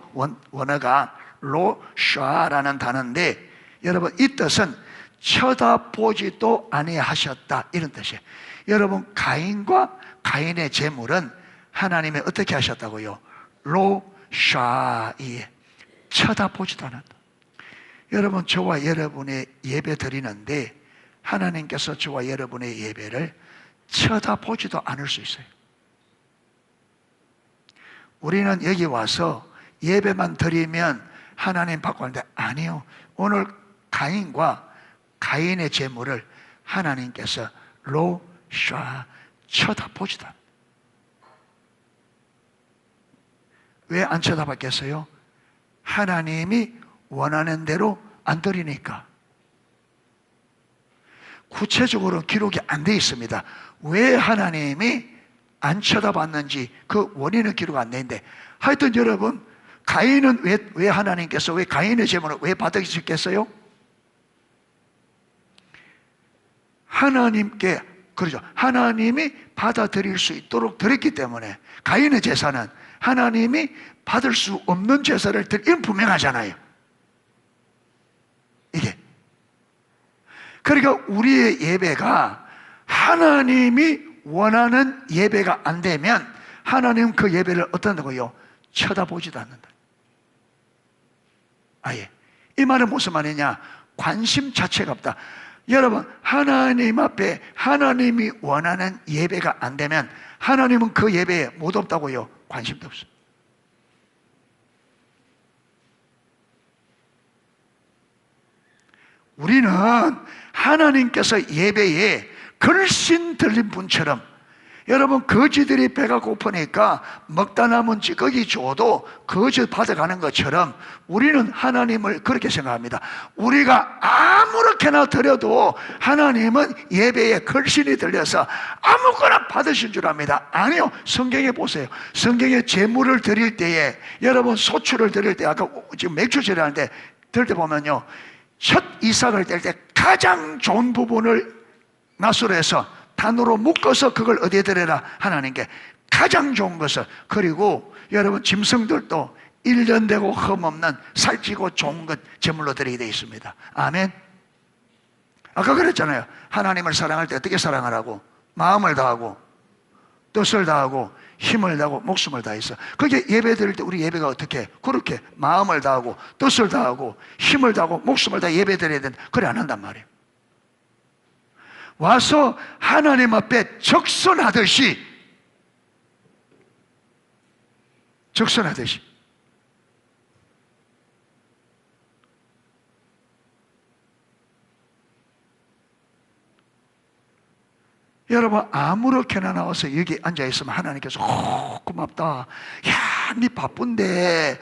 원어가 로샤라는 단어인데, 여러분 이 뜻은 쳐다보지도 아니하셨다, 이런 뜻이에요. 여러분, 가인과 가인의 제물은 하나님이 어떻게 하셨다고요? 로샤이에 쳐다보지도 않았다. 여러분, 저와 여러분의 예배 드리는데 하나님께서 저와 여러분의 예배를 쳐다보지도 않을 수 있어요. 우리는 여기 와서 예배만 드리면 하나님 받고 하는데, 아니요. 오늘 가인과 가인의 제물을 하나님께서 로샤 쳐다보지도 않아요. 왜 안 쳐다봤겠어요? 하나님이 원하는 대로 안 드리니까. 구체적으로 기록이 안 돼 있습니다. 왜 하나님이 안 쳐다봤는지 그 원인은 기록 안 돼 있는데, 하여튼 여러분, 가인은 왜 하나님께서 왜 가인의 제물을 왜 받으셨겠어요? 하나님께, 그렇죠, 하나님이 받아들일 수 있도록 드렸기 때문에. 가인의 제사는 하나님이 받을 수 없는 제사를 드리면 분명하잖아요, 이게. 그러니까 우리의 예배가 하나님이 원하는 예배가 안 되면 하나님은 그 예배를 어떤다고요? 쳐다보지도 않는다. 아예. 이 말은 무슨 말이냐? 관심 자체가 없다. 여러분, 하나님 앞에 하나님이 원하는 예배가 안 되면 하나님은 그 예배에 못 없다고요? 관심도 없어요. 우리는 하나님께서 예배에 걸신 들린 분처럼, 여러분, 거지들이 배가 고프니까 먹다 남은 찌꺼기 줘도 거저 받아가는 것처럼 우리는 하나님을 그렇게 생각합니다. 우리가 아무렇게나 드려도 하나님은 예배에 걸신이 들려서 아무거나 받으신 줄 압니다. 아니요. 성경에 보세요. 성경에 제물을 드릴 때에, 여러분 소출을 드릴 때, 아까 지금 맥주 제례하는데 드릴 때 보면요, 첫 이삭을 뗄 때 가장 좋은 부분을 나수로 해서 단으로 묶어서 그걸 어디에 드려라? 하나님께 가장 좋은 것을. 그리고 여러분, 짐승들도 1년 되고 흠없는 살찌고 좋은 것 제물로 드리게 되어 있습니다. 아멘. 아까 그랬잖아요. 하나님을 사랑할 때 어떻게 사랑하라고? 마음을 다하고 뜻을 다하고 힘을 다하고 목숨을 다해서. 그게 예배 드릴 때 우리 예배가 어떻게? 그렇게 마음을 다하고 뜻을 다하고 힘을 다하고 목숨을 다해 예배 드려야 되는데, 그래 안 한단 말이에요. 와서 하나님 앞에 적선하듯이 여러분, 아무렇게나 나와서 여기 앉아있으면 하나님께서 고맙다, 야, 니 바쁜데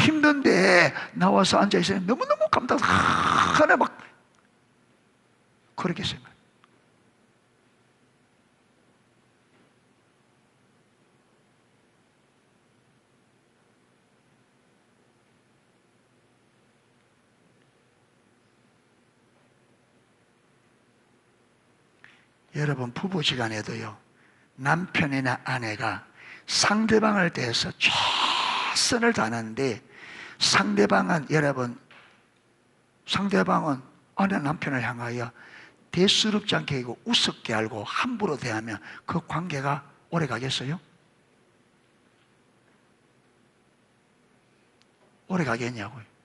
힘든데 나와서 앉아있으면 너무너무 감사하다 하나 막 그러겠어요. 여러분, 부부지간에도요, 남편이나 아내가 상대방을 대해서 최선을 다하는데 상대방은 아내 남편을 향하여 대수롭지 않게 하고 우습게 알고 함부로 대하면 그 관계가 오래 가겠어요? 오래 가겠냐고요.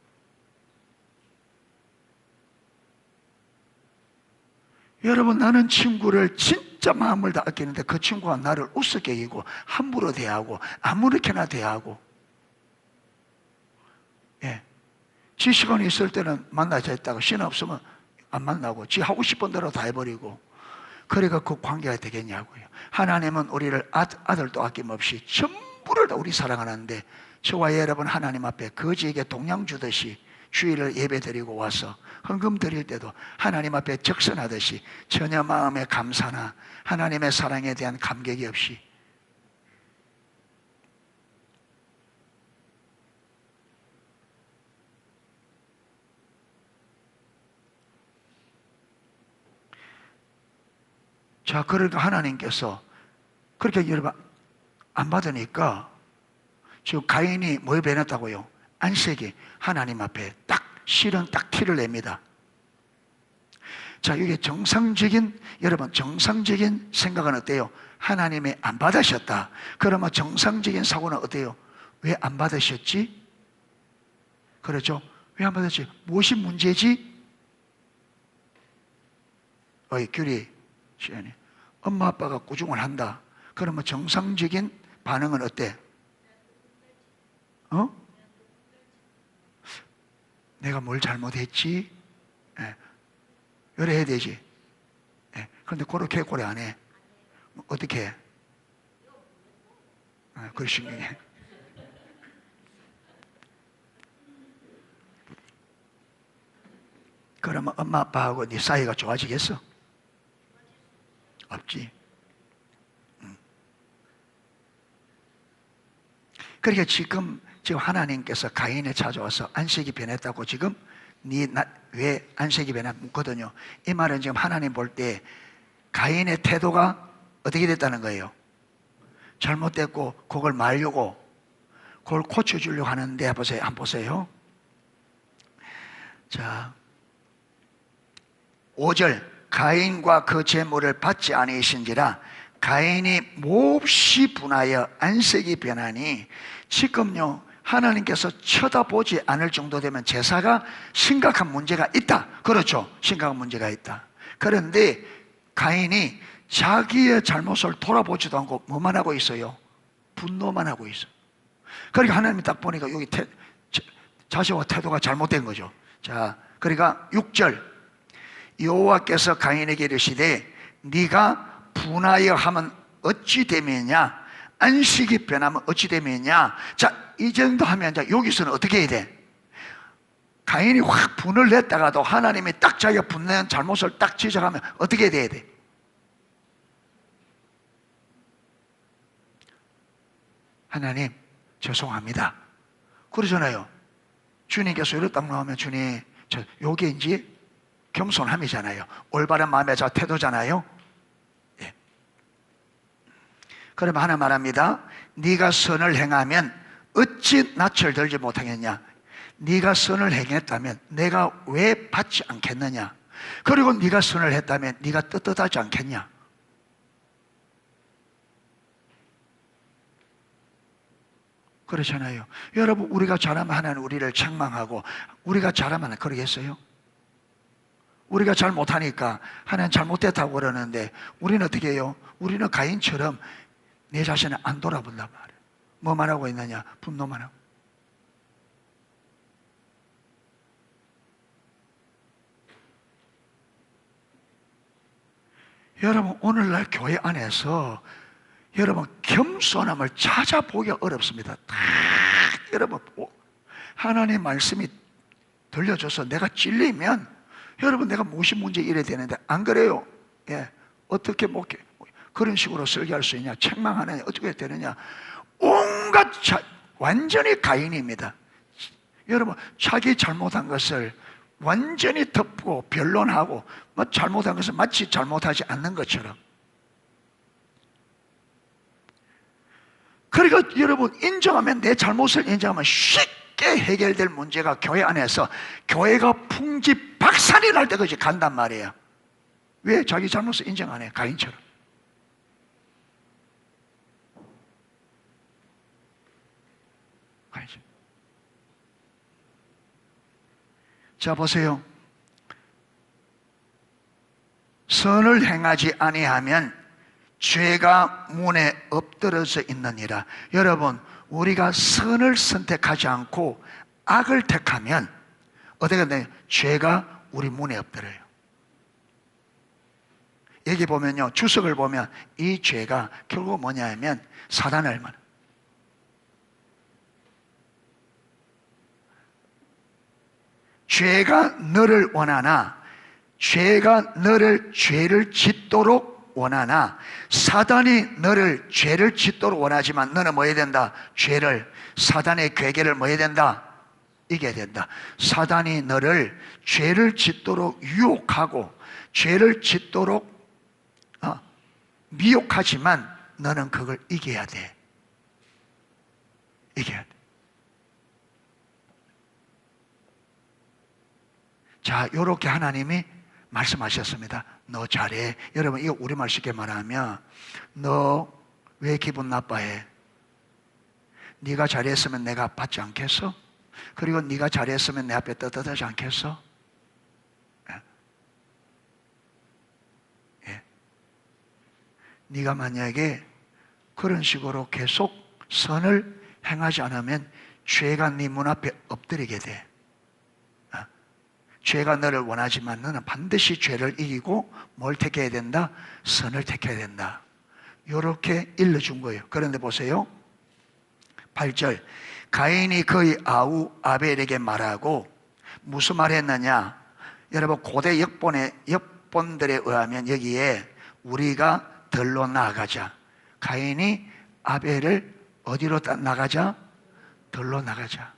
여러분, 나는 친구를 진짜 마음을 다 아끼는데 그 친구가 나를 우습게 여기고 함부로 대하고 아무렇게나 대하고, 예, 지 시간이 있을 때는 만나자 했다가 시간 없으면 안 만나고 지 하고 싶은 대로 다 해버리고, 그래가 그 관계가 되겠냐고요. 하나님은 우리를 아들도 아낌없이 전부를 다 우리 사랑하는데, 저와 여러분 하나님 앞에 거지에게 동양 주듯이 주일을 예배드리고 와서 헌금 드릴 때도 하나님 앞에 적선하듯이 전혀 마음의 감사나 하나님의 사랑에 대한 감격이 없이, 자, 그러니까 하나님께서 그렇게 여러분 안 받으니까 지금 가인이 뭘 변했다고요? 안식이 하나님 앞에 딱 실은 딱 티를 냅니다. 자, 이게 여러분 정상적인 생각은 어때요? 하나님이 안 받으셨다. 그러면 정상적인 사고는 어때요? 왜 안 받으셨지? 그렇죠? 왜 안 받았지? 무엇이 문제지? 규리 시연이, 엄마 아빠가 꾸중을 한다. 그러면 정상적인 반응은 어때? 내가 뭘 잘못했지? 예. 이래 해야 되지. 예. 그런데 그렇게 고래 안 해. 어떻게 해? 그걸 신경해. 그러면 엄마 아빠하고 네 사이가 좋아지겠어? 없지. 그러니까 지금 하나님께서 가인에 찾아와서 안식이 변했다고 지금 왜 안식이 변했나 묻거든요. 이 말은 지금 하나님 볼 때 가인의 태도가 어떻게 됐다는 거예요? 잘못됐고 그걸 말려고, 그걸 고쳐주려고 하는데 보세요. 한번 보세요. 자, 5절, 가인과 그 제물을 받지 아니하신지라 가인이 몹시 분하여 안색이 변하니, 지금요 하나님께서 쳐다보지 않을 정도 되면 제사가 심각한 문제가 있다. 그렇죠? 심각한 문제가 있다. 그런데 가인이 자기의 잘못을 돌아보지도 않고 뭐만 하고 있어요? 분노만 하고 있어요. 그러니까 하나님이 딱 보니까 여기 자세와 태도가 잘못된 거죠. 자, 그러니까 6절, 여호와께서 가인에게 이르시되 네가 분하여 하면 어찌 되면냐, 안식이 변하면 어찌 되면냐. 자, 이 정도 하면 이제 여기서는 어떻게 해야 돼? 가인이 확 분을 냈다가도 하나님이 딱 자기가 분낸 잘못을 딱 지적하면 어떻게 돼야 돼? 하나님 죄송합니다 그러잖아요. 주님께서 이렇게 딱 나오면 주님, 요게 이제 겸손함이잖아요. 올바른 마음의 태도잖아요. 예. 그러면 하나 말합니다. 네가 선을 행하면 어찌 낯을 들지 못하겠냐. 네가 선을 행했다면 내가 왜 받지 않겠느냐. 그리고 네가 선을 했다면 네가 떳떳하지 않겠냐. 그렇잖아요. 여러분, 우리가 잘하면 하나님 우리를 책망하고, 우리가 잘하면 그러겠어요? 우리가 잘 못하니까 하나님 잘못됐다고 그러는데 우리는 어떻게 해요? 우리는 가인처럼 내 자신을 안 돌아본단 말이에요. 뭐만 하고 있느냐? 분노만 하고. 여러분, 오늘날 교회 안에서 여러분 겸손함을 찾아보기 어렵습니다. 여러분, 하나님의 말씀이 들려줘서 내가 찔리면 여러분 내가 무엇이 문제 이래야 되는데 안 그래요? 예, 어떻게 그런 식으로 설계할 수 있냐? 책망하느냐? 어떻게 해야 되느냐? 온갖 완전히 가인입니다. 여러분, 자기 잘못한 것을 완전히 덮고 변론하고 잘못한 것을 마치 잘못하지 않는 것처럼. 그러니까 여러분, 인정하면, 내 잘못을 인정하면 쉽게 해결될 문제가 교회 안에서 교회가 풍지박산이 날 때까지 간단 말이에요. 왜? 자기 잘못을 인정 안 해요. 가인처럼. 가인처럼. 자, 보세요. 선을 행하지 아니하면 죄가 문에 엎드러져 있느니라. 여러분, 우리가 선을 선택하지 않고 악을 택하면 어떻게 되나요? 죄가 우리 문에 엎드려요. 여기 보면요, 주석을 보면 이 죄가 결국 뭐냐 하면 사단을 말. 죄가 너를 원하나, 죄가 너를 죄를 짓도록 원하나, 사단이 너를 죄를 짓도록 원하지만 너는 뭐 해야 된다? 사단의 괴계를 뭐 해야 된다? 이겨야 된다. 사단이 너를 죄를 짓도록 유혹하고 죄를 짓도록 미혹하지만 너는 그걸 이겨야 돼. 이겨야 돼. 자, 요렇게 하나님이 말씀하셨습니다. 너 잘해. 여러분, 이거 우리말 쉽게 말하면 너 왜 기분 나빠해? 네가 잘했으면 내가 받지 않겠어? 그리고 네가 잘했으면 내 앞에 떳떳하지 않겠어? 예. 예. 네가 만약에 그런 식으로 계속 선을 행하지 않으면 죄가 네 문 앞에 엎드리게 돼. 죄가 너를 원하지만 너는 반드시 죄를 이기고 뭘 택해야 된다? 선을 택해야 된다. 이렇게 일러준 거예요. 그런데 보세요, 8절, 가인이 그의 아우 아벨에게 말하고, 무슨 말 했느냐? 여러분, 고대 역본들에 의하면 여기에 우리가 들로 나아가자, 가인이 아벨을 어디로 나가자? 들로 나가자,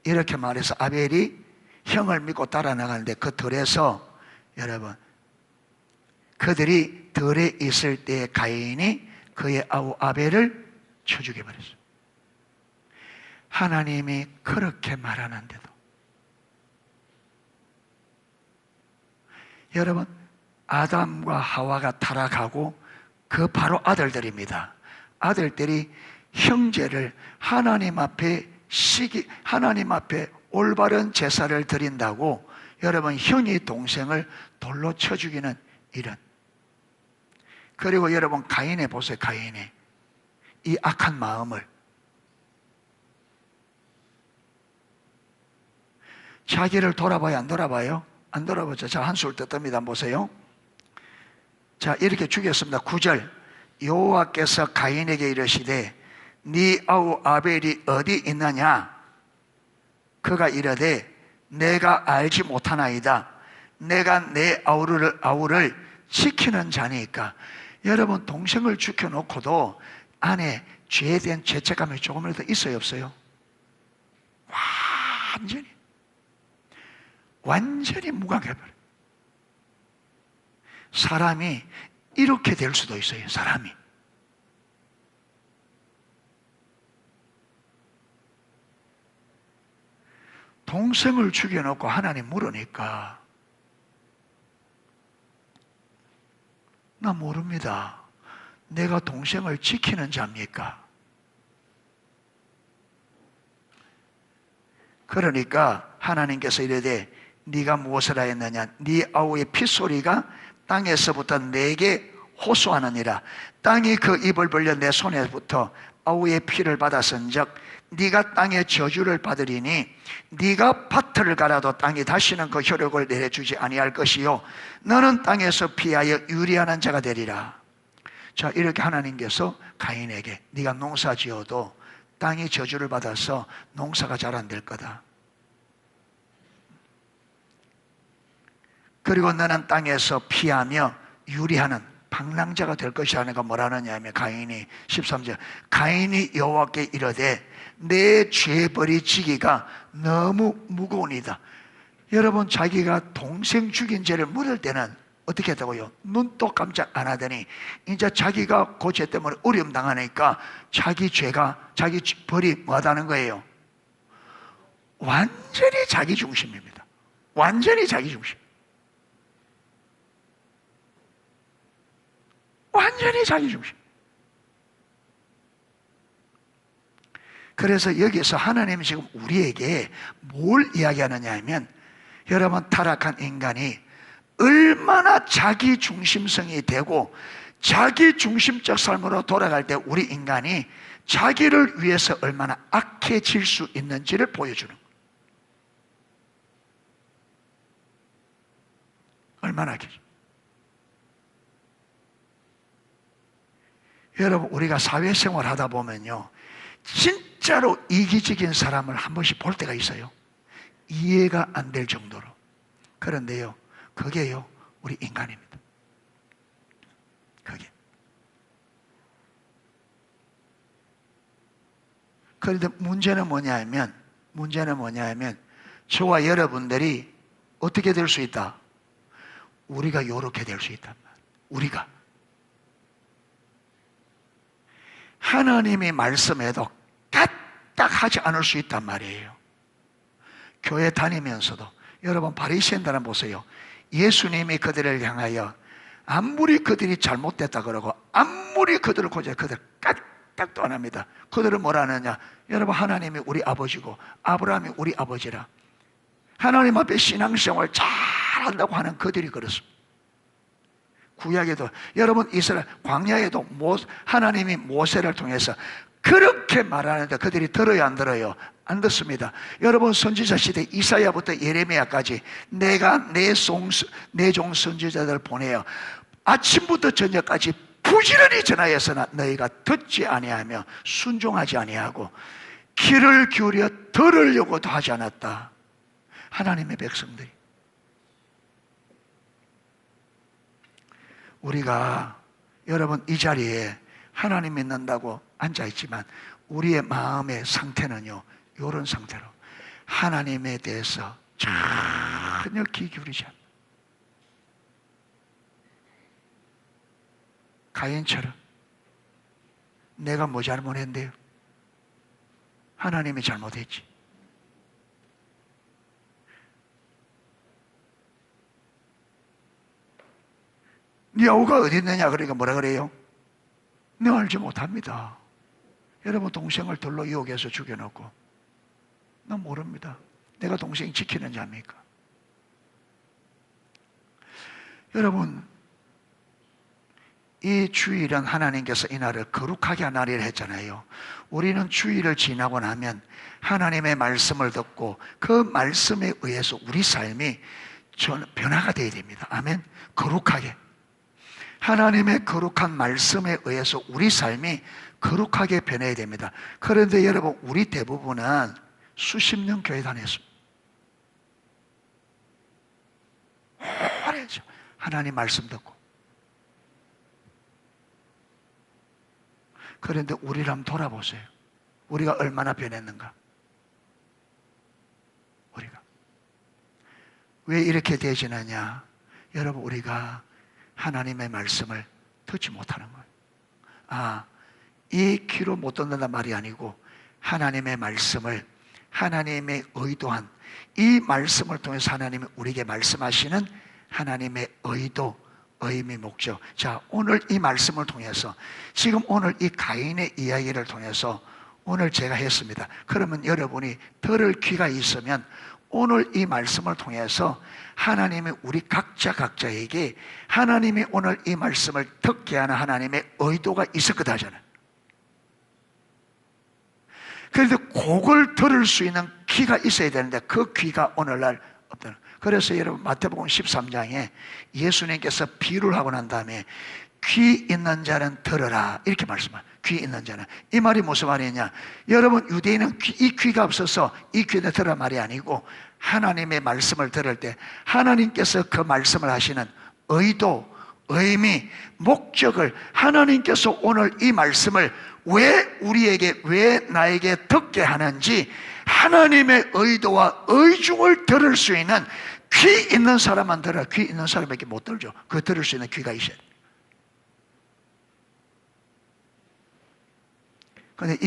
이렇게 말해서 아벨이 형을 믿고 따라 나가는데, 그 들에서 여러분, 그들이 들에 있을 때 가인이 그의 아우 아벨을 쳐 죽여버렸어요. 하나님이 그렇게 말하는데도 여러분, 아담과 하와가 타락하고 그 바로 아들들입니다. 아들들이 형제를 하나님 앞에 올바른 제사를 드린다고 여러분, 형이 동생을 돌로 쳐 죽이는 일은. 그리고 여러분, 가인의 보세요. 가인의 이 악한 마음을, 자기를 돌아봐요? 안 돌아봐요? 안 돌아보죠. 자, 한술 뜯습니다. 보세요. 자, 이렇게 죽였습니다. 9절, 여호와께서 가인에게 이르시되 네 아우 아벨이 어디 있느냐? 그가 이르되 내가 알지 못하나이다. 내가 내 아우를 지키는 자니까. 여러분, 동생을 죽여놓고도 안에 죄에 대한 죄책감이 조금이라도 있어요, 없어요? 완전히 무감해버려요. 사람이 이렇게 될 수도 있어요. 사람이 동생을 죽여놓고 하나님 물으니까 나 모릅니다. 내가 동생을 지키는 자입니까? 그러니까 하나님께서 이르되 네가 무엇을 하였느냐? 네 아우의 핏소리가 땅에서부터 내게 호소하느니라. 땅이 그 입을 벌려 내 손에부터 아우의 피를 받았은즉 네가 땅의 저주를 받으리니 네가 밭을 갈아도 땅이 다시는 그 효력을 내려주지 아니할 것이요 너는 땅에서 피하여 유리하는 자가 되리라. 자, 이렇게 하나님께서 가인에게 네가 농사 지어도 땅이 저주를 받아서 농사가 잘 안 될 거다. 그리고 너는 땅에서 피하며 유리하는 방랑자가 될 것이라는 건 뭐라느냐 하면 가인이 13절 가인이 여호와께 이르되 내 죄벌이 지기가 너무 무거우니다. 여러분, 자기가 동생 죽인 죄를 물을 때는 어떻게 했다고요? 눈도 깜짝 안 하더니 이제 자기가 그 죄 때문에 어려움 당하니까 자기 죄가, 자기 벌이 뭐하다는 거예요? 완전히 자기 중심입니다. 완전히 자기 중심. 완전히 자기 중심. 그래서 여기서 하나님이 지금 우리에게 뭘 이야기하느냐 하면, 여러분, 타락한 인간이 얼마나 자기 중심성이 되고 자기 중심적 삶으로 돌아갈 때 우리 인간이 자기를 위해서 얼마나 악해질 수 있는지를 보여주는 거예요. 얼마나 악해져. 여러분, 우리가 사회생활 하다 보면요, 진짜로 이기적인 사람을 한 번씩 볼 때가 있어요. 이해가 안 될 정도로. 그런데요, 그게요, 우리 인간입니다. 그게. 그런데 문제는 뭐냐 하면 저와 여러분들이 어떻게 될 수 있다? 우리가 요렇게 될 수 있단 말이에요. 우리가. 하나님이 말씀해도 까딱하지 않을 수 있단 말이에요. 교회 다니면서도 여러분, 바리새인들은 보세요. 예수님이 그들을 향하여 아무리 그들이 잘못됐다 그러고 아무리 그들을 고쳐 그들 까딱도 안 합니다. 그들은 뭐라 하느냐? 여러분, 하나님이 우리 아버지고 아브라함이 우리 아버지라. 하나님 앞에 신앙생활 잘한다고 하는 그들이 그렇습니다. 구약에도 여러분, 이스라엘 광야에도 하나님이 모세를 통해서 그렇게 말하는데 그들이 들어요, 안 들어요? 안 듣습니다. 여러분, 선지자 시대 이사야부터 예레미야까지 내가 내 종 선지자들을 보내어 아침부터 저녁까지 부지런히 전하였으나 너희가 듣지 아니하며 순종하지 아니하고 귀를 기울여 들으려고도 하지 않았다. 하나님의 백성들이. 우리가 여러분, 이 자리에 하나님 믿는다고 앉아있지만 우리의 마음의 상태는요, 이런 상태로 하나님에 대해서 전혀 귀 기울이지 않는, 가인처럼 내가 뭐 잘못했는데요? 하나님이 잘못했지. 네 아우가 어디 있느냐? 그러니까 뭐라 그래요? 네, 알지 못합니다. 여러분, 동생을 돌로 유혹해서 죽여놓고 난 모릅니다. 내가 동생 지키는 자입니까? 여러분, 이 주일은 하나님께서 이 날을 거룩하게 하나리라 했잖아요. 우리는 주일을 지나고 나면 하나님의 말씀을 듣고 그 말씀에 의해서 우리 삶이 변화가 되어야 됩니다. 아멘. 거룩하게. 하나님의 거룩한 말씀에 의해서 우리 삶이 거룩하게 변해야 됩니다. 그런데 여러분, 우리 대부분은 수십 년 교회 다녔습니다. 오래죠. 하나님 말씀 듣고. 그런데 우리를 한번 돌아보세요. 우리가 얼마나 변했는가? 우리가. 왜 이렇게 되지느냐? 여러분, 우리가 하나님의 말씀을 듣지 못하는 거예요. 이 귀로 못 듣는단 말이 아니고 하나님의 말씀을, 하나님의 의도한 이 말씀을 통해서 하나님이 우리에게 말씀하시는 하나님의 의도, 의미, 목적. 자, 오늘 이 말씀을 통해서, 지금 오늘 이 가인의 이야기를 통해서 오늘 제가 했습니다. 그러면 여러분이 들을 귀가 있으면 오늘 이 말씀을 통해서 하나님이 우리 각자에게 하나님이 오늘 이 말씀을 듣게 하는 하나님의 의도가 있을 거다 하잖아요. 그런데 그걸 들을 수 있는 귀가 있어야 되는데 그 귀가 오늘날 없다. 그래서 여러분 마태복음 13장에 예수님께서 비유를 하고 난 다음에 귀 있는 자는 들으라 이렇게 말씀합니다. 귀 있는 자는. 이 말이 무슨 말이냐? 여러분 유대인은 이 귀가 없어서 이 귀에 들으라 말이 아니고 하나님의 말씀을 들을 때 하나님께서 그 말씀을 하시는 의도, 의미, 목적을 하나님께서 오늘 이 말씀을 왜 우리에게, 왜 나에게 듣게 하는지 하나님의 의도와 의중을 들을 수 있는 귀 있는 사람만 들어요. 귀 있는 사람에게 못 들죠. 그 들을 수 있는 귀가 있어야 돼요. 근데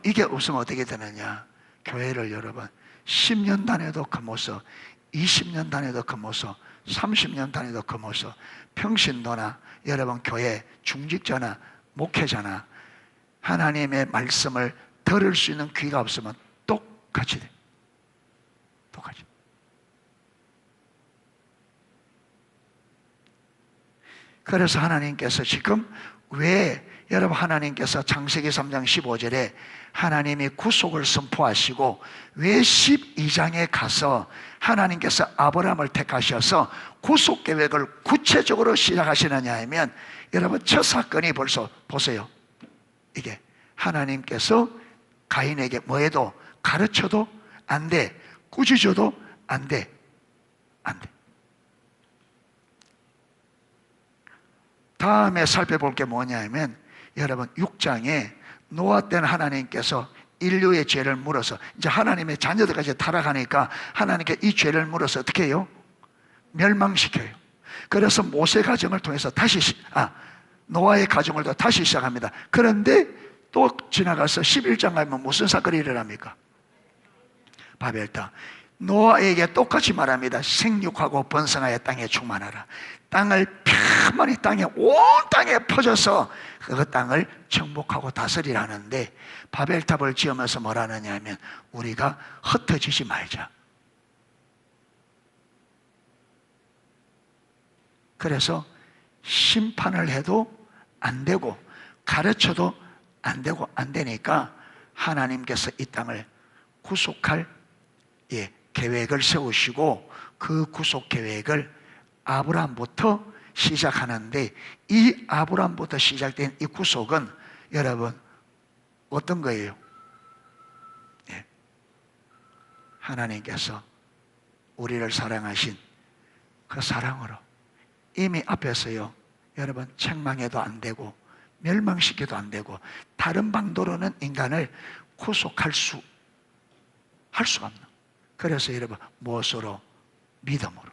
이게 없으면 어떻게 되느냐? 교회를 여러분 10년 다녀도 그 모습, 20년 다녀도 그 모습, 30년 다녀도 그 모습, 평신도나 여러분 교회 중직자나 목회자나 하나님의 말씀을 들을 수 있는 귀가 없으면 똑같이 돼. 똑같이. 그래서 하나님께서 지금 왜 여러분 하나님께서 창세기 3장 15절에 하나님이 구속을 선포하시고 왜 12장에 가서 하나님께서 아브라함을 택하셔서 구속 계획을 구체적으로 시작하시느냐 하면 여러분 첫 사건이 벌써 보세요. 이게 하나님께서 가인에게 뭐해도 가르쳐도 안 돼, 꾸짖어도 안 돼, 안 돼. 다음에 살펴볼 게 뭐냐 하면 여러분 6장에 노아 때는 하나님께서 인류의 죄를 물어서 이제 하나님의 자녀들까지 타락하니까 하나님께 이 죄를 물어서 어떻게 해요? 멸망시켜요. 그래서 모세 가정을 통해서 노아의 가정을 다시 시작합니다. 그런데 또 지나가서 11장 가면 무슨 사건이 일어납니까? 바벨탑. 노아에게 똑같이 말합니다. 생육하고 번성하여 땅에 충만하라. 땅을 편만히 온 땅에 퍼져서 그 땅을 정복하고 다스리라 하는데 바벨탑을 지으면서 뭐라 하느냐 하면 우리가 흩어지지 말자. 그래서 심판을 해도 안 되고 가르쳐도 안 되고 안 되니까 하나님께서 이 땅을 구속할 계획을 세우시고 그 구속 계획을 아브라함부터 시작하는데 이 아브라함부터 시작된 이 구속은 여러분 어떤 거예요? 하나님께서 우리를 사랑하신 그 사랑으로 이미 앞에서요 여러분 책망해도 안 되고 멸망시켜도 안 되고 다른 방도로는 인간을 구속할 수가 없는. 그래서 여러분 무엇으로? 믿음으로.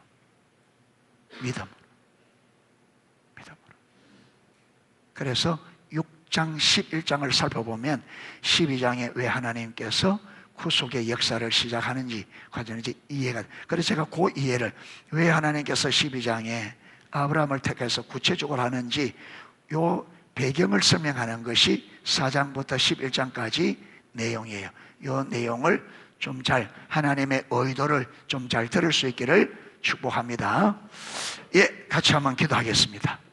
그래서 6장 11장을 살펴보면 12장에 왜 하나님께서 구속의 역사를 시작하는지 과정인지 이해가 돼요. 그래서 제가 그 이해를 왜 하나님께서 12장에 아브라함을 택해서 구체적으로 하는지 요 배경을 설명하는 것이 4장부터 11장까지 내용이에요. 이 내용을 좀 잘 하나님의 의도를 좀 잘 들을 수 있기를 축복합니다. 같이 한번 기도하겠습니다.